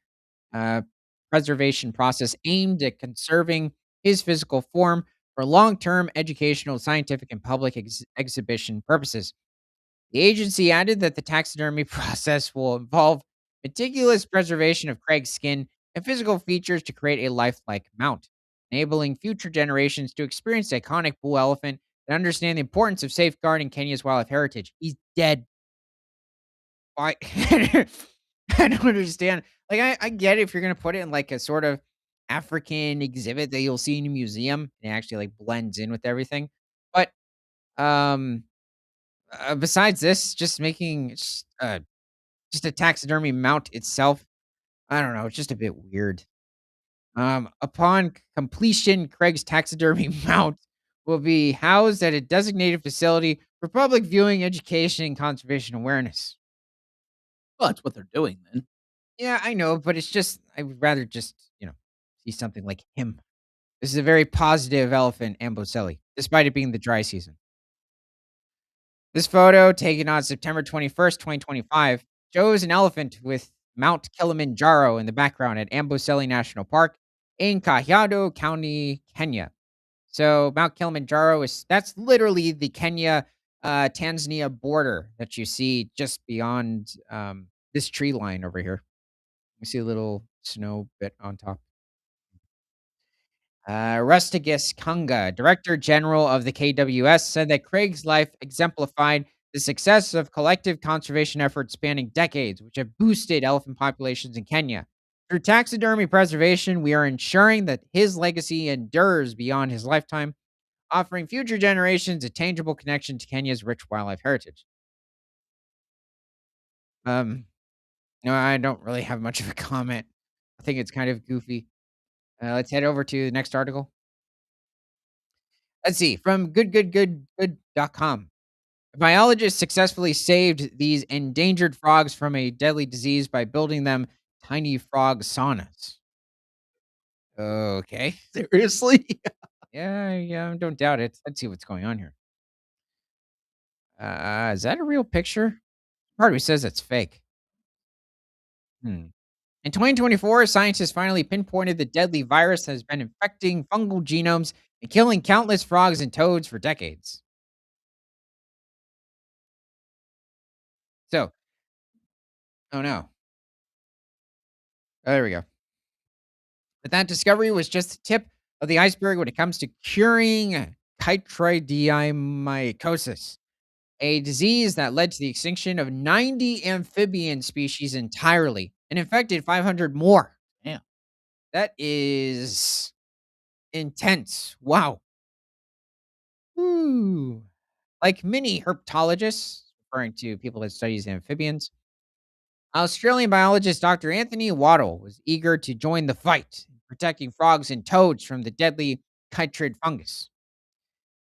uh, preservation process aimed at conserving his physical form for long term educational, scientific, and public exhibition purposes. The agency added that the taxidermy process will involve meticulous preservation of Craig's skin and physical features to create a lifelike mount, enabling future generations to experience the iconic bull elephant and understand the importance of safeguarding Kenya's wildlife heritage. He's dead. Why? I don't understand. Like, I get it if you're gonna put it in like a sort of African exhibit that you'll see in a museum and it actually like blends in with everything. But um, besides this, just a taxidermy mount itself, I don't know. It's just a bit weird. Upon completion, Craig's taxidermy mount will be housed at a designated facility for public viewing, education, and conservation awareness. Well, that's what they're doing then. Yeah, I know, but it's just I would rather just, see something like him. This is a very positive elephant, Amboselli, despite it being the dry season. This photo, taken on September 21st, 2025, shows an elephant with Mount Kilimanjaro in the background at Amboseli National Park in Kajiado County, Kenya. So Mount Kilimanjaro that's literally the Kenya Tanzania border that you see just beyond this tree line over here. You see a little snow bit on top. Rustigus Kunga, Director General of the KWS, said that Craig's life exemplified the success of collective conservation efforts spanning decades, which have boosted elephant populations in Kenya. Through taxidermy preservation, we are ensuring that his legacy endures beyond his lifetime, offering future generations a tangible connection to Kenya's rich wildlife heritage. Um, no, I don't really have much of a comment. I think it's kind of goofy. Let's head over to the next article. Let's see, from good.com. Biologists successfully saved these endangered frogs from a deadly disease by building them tiny frog saunas. Okay. Seriously? Yeah, yeah, don't doubt it. Let's see what's going on here. Is that a real picture? Part of me says it's fake. Hmm. In 2024, scientists finally pinpointed the deadly virus that has been infecting fungal genomes and killing countless frogs and toads for decades. So, Oh, no. Oh, there we go. But that discovery was just the tip of the iceberg when it comes to curing chytridiomycosis, a disease that led to the extinction of 90 amphibian species entirely and infected 500 more. Yeah. That is intense. Wow. Ooh. Like many herpetologists, referring to people that studies amphibians, Australian biologist Dr. Anthony Waddell was eager to join the fight, protecting frogs and toads from the deadly chytrid fungus.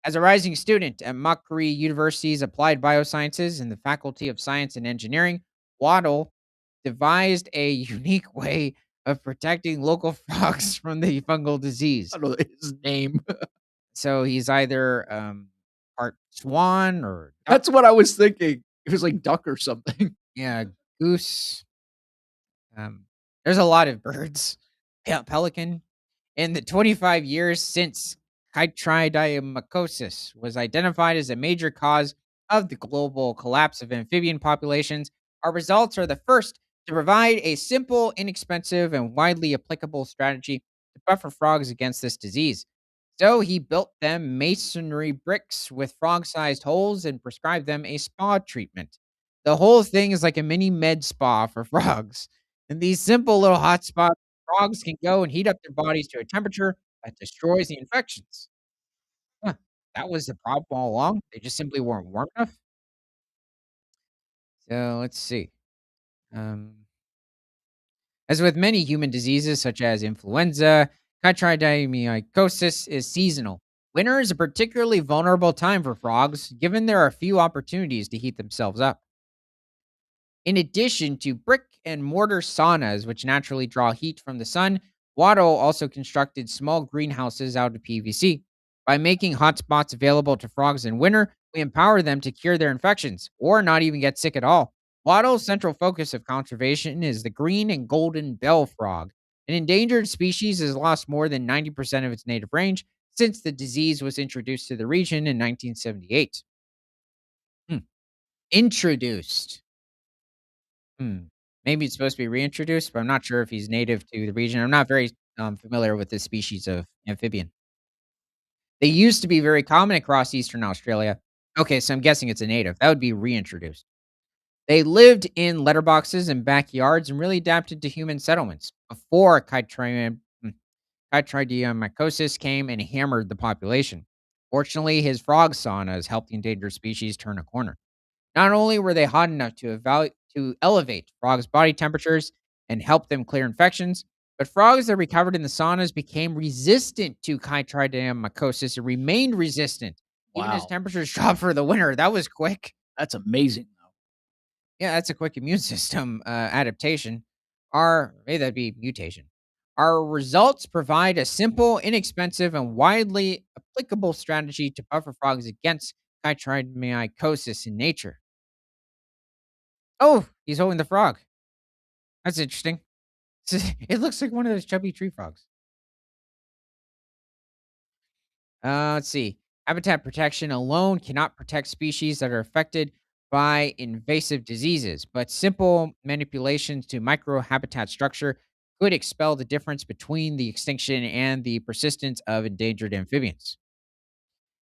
As a rising student at Macquarie University's Applied Biosciences in the Faculty of Science and Engineering, Waddell devised a unique way of protecting local frogs from the fungal disease. I don't know his name. So he's either part swan or duck. That's what I was thinking. It was like duck or something. Yeah, goose. There's a lot of birds. Pelican. In the 25 years since chytridiomycosis was identified as a major cause of the global collapse of amphibian populations, our results are the first to provide a simple, inexpensive, and widely applicable strategy to buffer frogs against this disease. So he built them masonry bricks with frog sized holes and prescribed them a spa treatment. The whole thing is like a mini med spa for frogs. And these simple little hot spots, frogs can go and heat up their bodies to a temperature that destroys the infections. Huh, that was the problem all along. They just simply weren't warm enough. So let's see. Um, as with many human diseases such as influenza, chytridiomycosis is seasonal. Winter is a particularly vulnerable time for frogs, given there are few opportunities to heat themselves up. In addition to brick and mortar saunas, which naturally draw heat from the sun, Watto also constructed small greenhouses out of PVC. By making hotspots available to frogs in winter, we empower them to cure their infections or not even get sick at all. Watto's central focus of conservation is the green and golden bell frog. An endangered species has lost more than 90% of its native range since the disease was introduced to the region in 1978. Hmm. Introduced. Hmm. Maybe it's supposed to be reintroduced, but I'm not sure if he's native to the region. I'm not very, familiar with this species of amphibian. They used to be very common across Eastern Australia. Okay, so I'm guessing it's a native. That would be reintroduced. They lived in letterboxes and backyards and really adapted to human settlements before Chytridiomycosis came and hammered the population. Fortunately, his frog saunas helped the endangered species turn a corner. Not only were they hot enough to elevate frogs' body temperatures and help them clear infections, but frogs that recovered in the saunas became resistant to chytridiomycosis and remained resistant even as Wow. temperatures dropped for the winter. That was quick. That's amazing, though. Yeah, that's a quick immune system adaptation. Our maybe that'd be mutation. Our results provide a simple, inexpensive, and widely applicable strategy to buffer frogs against chytridiomycosis in nature. Oh, he's holding the frog. That's interesting. It looks like one of those chubby tree frogs. Let's see. Habitat protection alone cannot protect species that are affected by invasive diseases, but simple manipulations to microhabitat structure could expel the difference between the extinction and the persistence of endangered amphibians.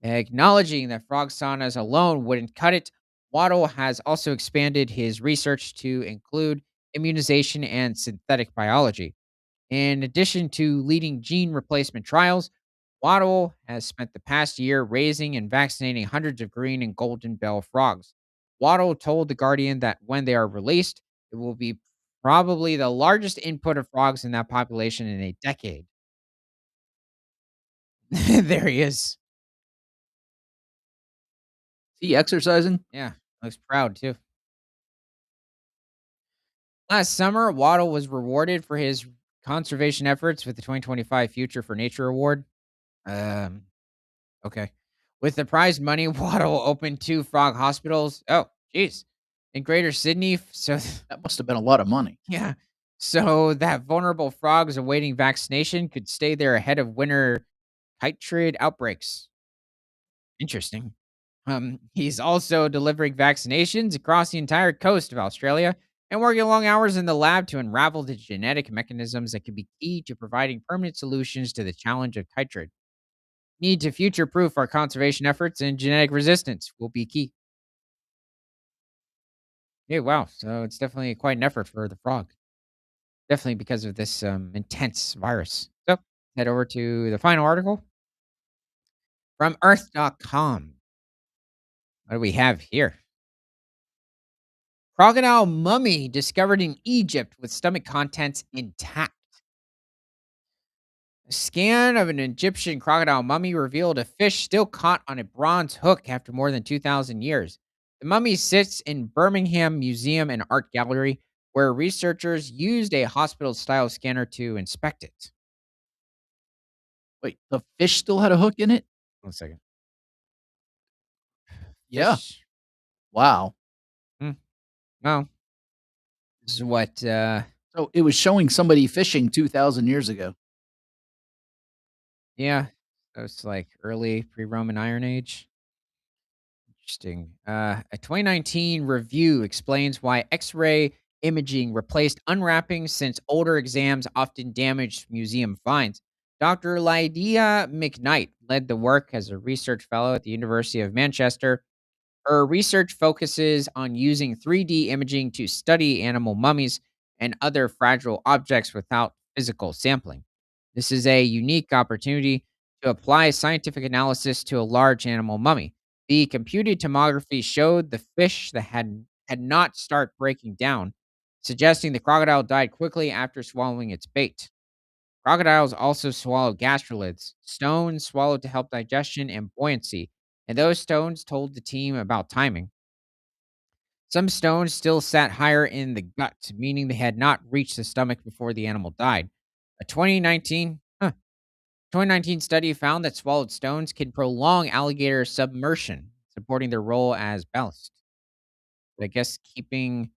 Acknowledging that frog saunas alone wouldn't cut it, Waddle has also expanded his research to include immunization and synthetic biology. In addition to leading gene replacement trials, Waddle has spent the past year raising and vaccinating hundreds of green and golden bell frogs. Waddle told The Guardian that when they are released, it will be probably the largest input of frogs in that population in a decade. There he is. Is he exercising? Yeah, looks proud too. Last summer, Waddle was rewarded for his conservation efforts with the 2025 Future for Nature Award. Um, Okay. With the prize money, Waddle opened 2 frog hospitals. Oh, geez. In Greater Sydney, so That must have been a lot of money. yeah. So that vulnerable frogs awaiting vaccination could stay there ahead of winter chytrid outbreaks. Interesting. He's also delivering vaccinations across the entire coast of Australia, and working long hours in the lab to unravel the genetic mechanisms that can be key to providing permanent solutions to the challenge of chytrid. Need to future proof our conservation efforts and genetic resistance will be key. Yeah, wow. So it's definitely quite an effort for the frog. Definitely because of this intense virus. So head over to the final article from Earth.com. What do we have here? Crocodile mummy discovered in Egypt with stomach contents intact. A scan of an Egyptian crocodile mummy revealed a fish still caught on a bronze hook after more than 2,000 years. The mummy sits in Birmingham Museum and Art Gallery, where researchers used a hospital style scanner to inspect it. Wait, the fish still had a hook in it? 1 second. Yeah. Fish. Wow. Hmm. Well, this is what, So it was showing somebody fishing 2,000 years ago. yeah. So it's like early pre Roman Iron Age. Interesting. A 2019 review explains why X ray imaging replaced unwrapping since older exams often damaged museum finds. Dr. Lydia McKnight led the work as a research fellow at the University of Manchester. Her research focuses on using 3D imaging to study animal mummies and other fragile objects without physical sampling. This is a unique opportunity to apply scientific analysis to a large animal mummy. The computed tomography showed the fish that had not start breaking down, suggesting the crocodile died quickly after swallowing its bait. Crocodiles also swallow gastrolids, stones swallowed to help digestion and buoyancy, and those stones told the team about timing. Some stones still sat higher in the gut, meaning they had not reached the stomach before the animal died. A 2019 study found that swallowed stones can prolong alligator submersion, supporting their role as ballast. I guess keeping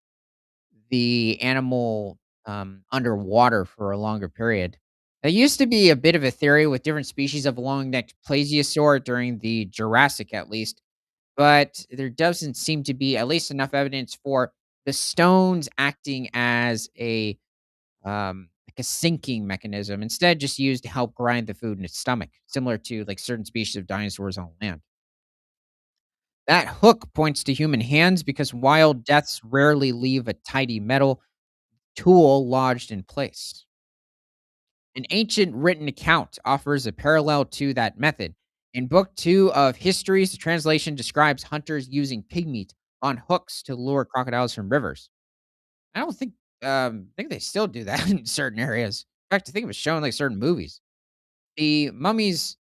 the animal underwater for a longer period. There used to be a bit of a theory with different species of long-necked plesiosaur during the Jurassic, at least, but there doesn't seem to be at least enough evidence for the stones acting as like a sinking mechanism. Instead, just used to help grind the food in its stomach, similar to like certain species of dinosaurs on land. That hook points to human hands because wild deaths rarely leave a tidy metal tool lodged in place. An ancient written account offers a parallel to that method. In Book 2 of Histories, the translation describes hunters using pig meat on hooks to lure crocodiles from rivers. I don't think they still do that in certain areas. In fact, I think it was shown in like certain movies. The mummies,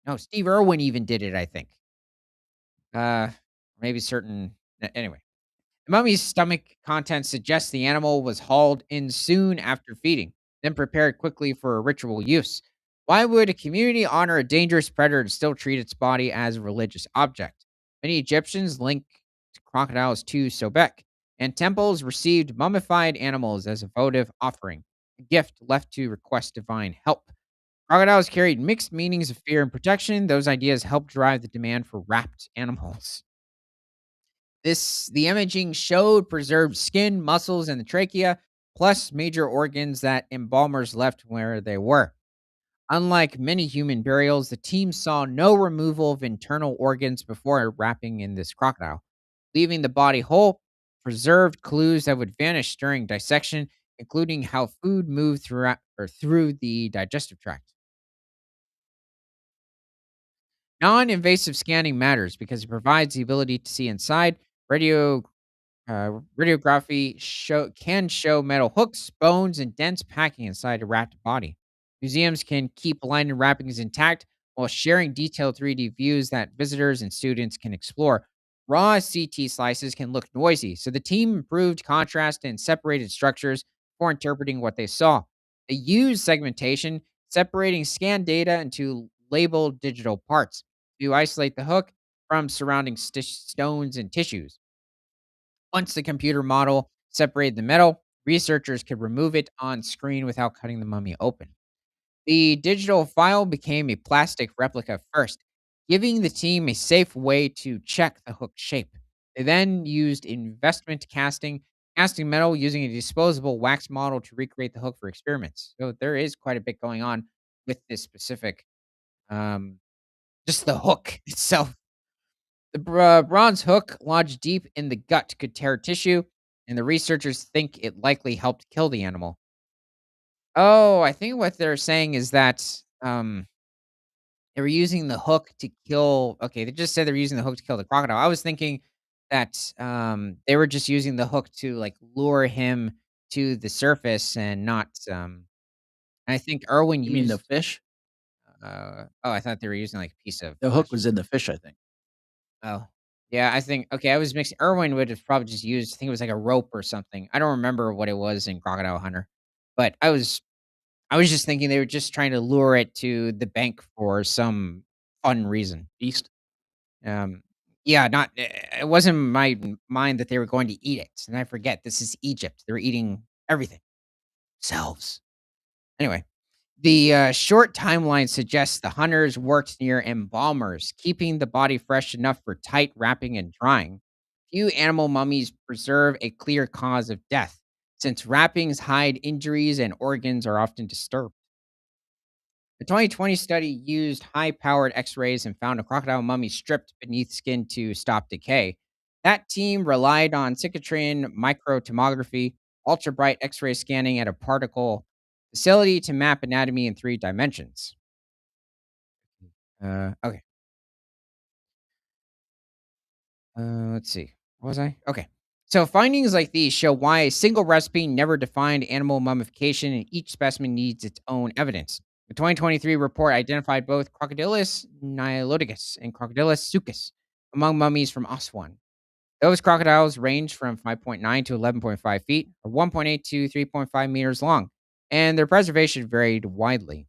no, Steve Irwin even did it, I think. Uh maybe certain anyway. The mummy's stomach contents suggest the animal was hauled in soon after feeding, then prepared quickly for a ritual use. Why would a community honor a dangerous predator and still treat its body as a religious object? Many Egyptians link crocodiles to Sobek, and temples received mummified animals as a votive offering, a gift left to request divine help. Crocodiles carried mixed meanings of fear and protection. Those ideas helped drive the demand for wrapped animals. The imaging showed preserved skin, muscles, and the trachea, plus major organs that embalmers left where they were. Unlike many human burials, the team saw no removal of internal organs before wrapping in this crocodile, leaving the body whole, preserved clues that would vanish during dissection, including how food moved through the digestive tract. Non-invasive scanning matters because it provides the ability to see inside. Radiography can show metal hooks, bones, and dense packing inside a wrapped body. Museums can keep linen wrappings intact while sharing detailed 3D views that visitors and students can explore. Raw CT slices can look noisy, so the team improved contrast and separated structures for interpreting what they saw. They used segmentation, separating scanned data into labeled digital parts to isolate the hook from surrounding stones and tissues. Once the computer model separated the metal, researchers could remove it on screen without cutting the mummy open. The digital file became a plastic replica first, giving the team a safe way to check the hook shape. They then used investment casting casting metal using a disposable wax model to recreate the hook for experiments. So there is quite a bit going on with this specific, um, just the hook itself. The bronze hook lodged deep in the gut could tear tissue, and the researchers think it likely helped kill the animal. Oh, I think what they're saying is that they were using the hook to kill. Okay, they just said they're using the hook to kill the crocodile. I was thinking that they were just using the hook to like lure him to the surface and not. I think Irwin You mean the used. fish? Oh, I thought they were using like a piece of The hook flesh. was in the fish, I think. Oh, yeah, I think okay, I was mixing Irwin would have probably just used I think it was like a rope or something. I don't remember what it was in Crocodile Hunter, but I was just thinking they were just trying to lure it to the bank for some fun reason. Beast? Um, yeah, not it wasn't in my mind that they were going to eat it, and I forget this is Egypt. They're eating everything themselves. Anyway, the short timeline suggests the hunters worked near embalmers, keeping the body fresh enough for tight wrapping and drying. Few animal mummies preserve a clear cause of death, since wrappings hide injuries and organs are often disturbed. The 2020 study used high powered X rays and found a crocodile mummy stripped beneath skin to stop decay. That team relied on cyclotron microtomography, ultra bright X ray scanning at a particle facility to map anatomy in 3 dimensions. Okay. Let's see. What was I? Okay. So findings like these show why a single recipe never defined animal mummification, and each specimen needs its own evidence. The 2023 report identified both Crocodylus niloticus and Crocodylus sucus among mummies from Aswan. Those crocodiles range from 5.9 to 11.5 feet, or 1.8 to 3.5 meters long, and their preservation varied widely.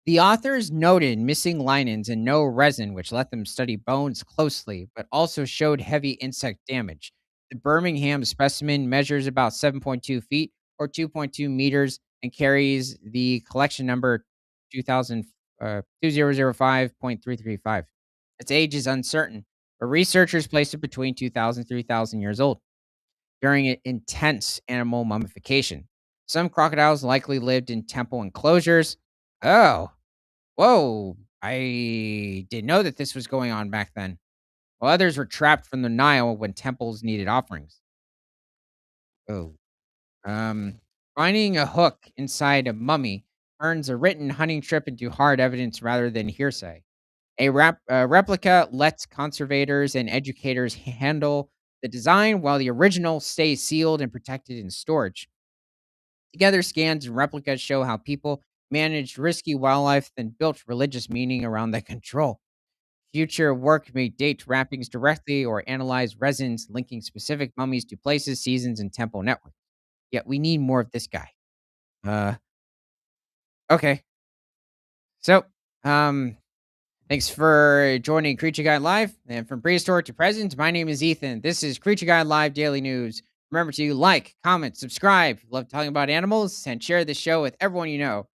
The authors noted missing linens and no resin, which let them study bones closely, but also showed heavy insect damage. The Birmingham specimen measures about 7.2 feet or 2.2 meters and carries the collection number 2000, 2005.335. Its age is uncertain, but researchers place it between 2,000 and 3,000 years old during intense animal mummification. Some crocodiles likely lived in temple enclosures. Oh, whoa, I didn't know that this was going on back then. While others were trapped from the Nile when temples needed offerings. Oh. Um, Finding a hook inside a mummy turns a written hunting trip into hard evidence rather than hearsay. A replica lets conservators and educators handle the design while the original stays sealed and protected in storage. Together, scans and replicas show how people managed risky wildlife then built religious meaning around the control. Future work may date wrappings directly or analyze resins linking specific mummies to places, seasons, and temple networks. Yet we need more of this guy. Uh, okay. So, um, thanks for joining Creature Guide Live. And from prehistoric to present, my name is Ethan. This is Creature Guide Live Daily News. Remember to like, comment, subscribe. If you love talking about animals, and share this show with everyone you know.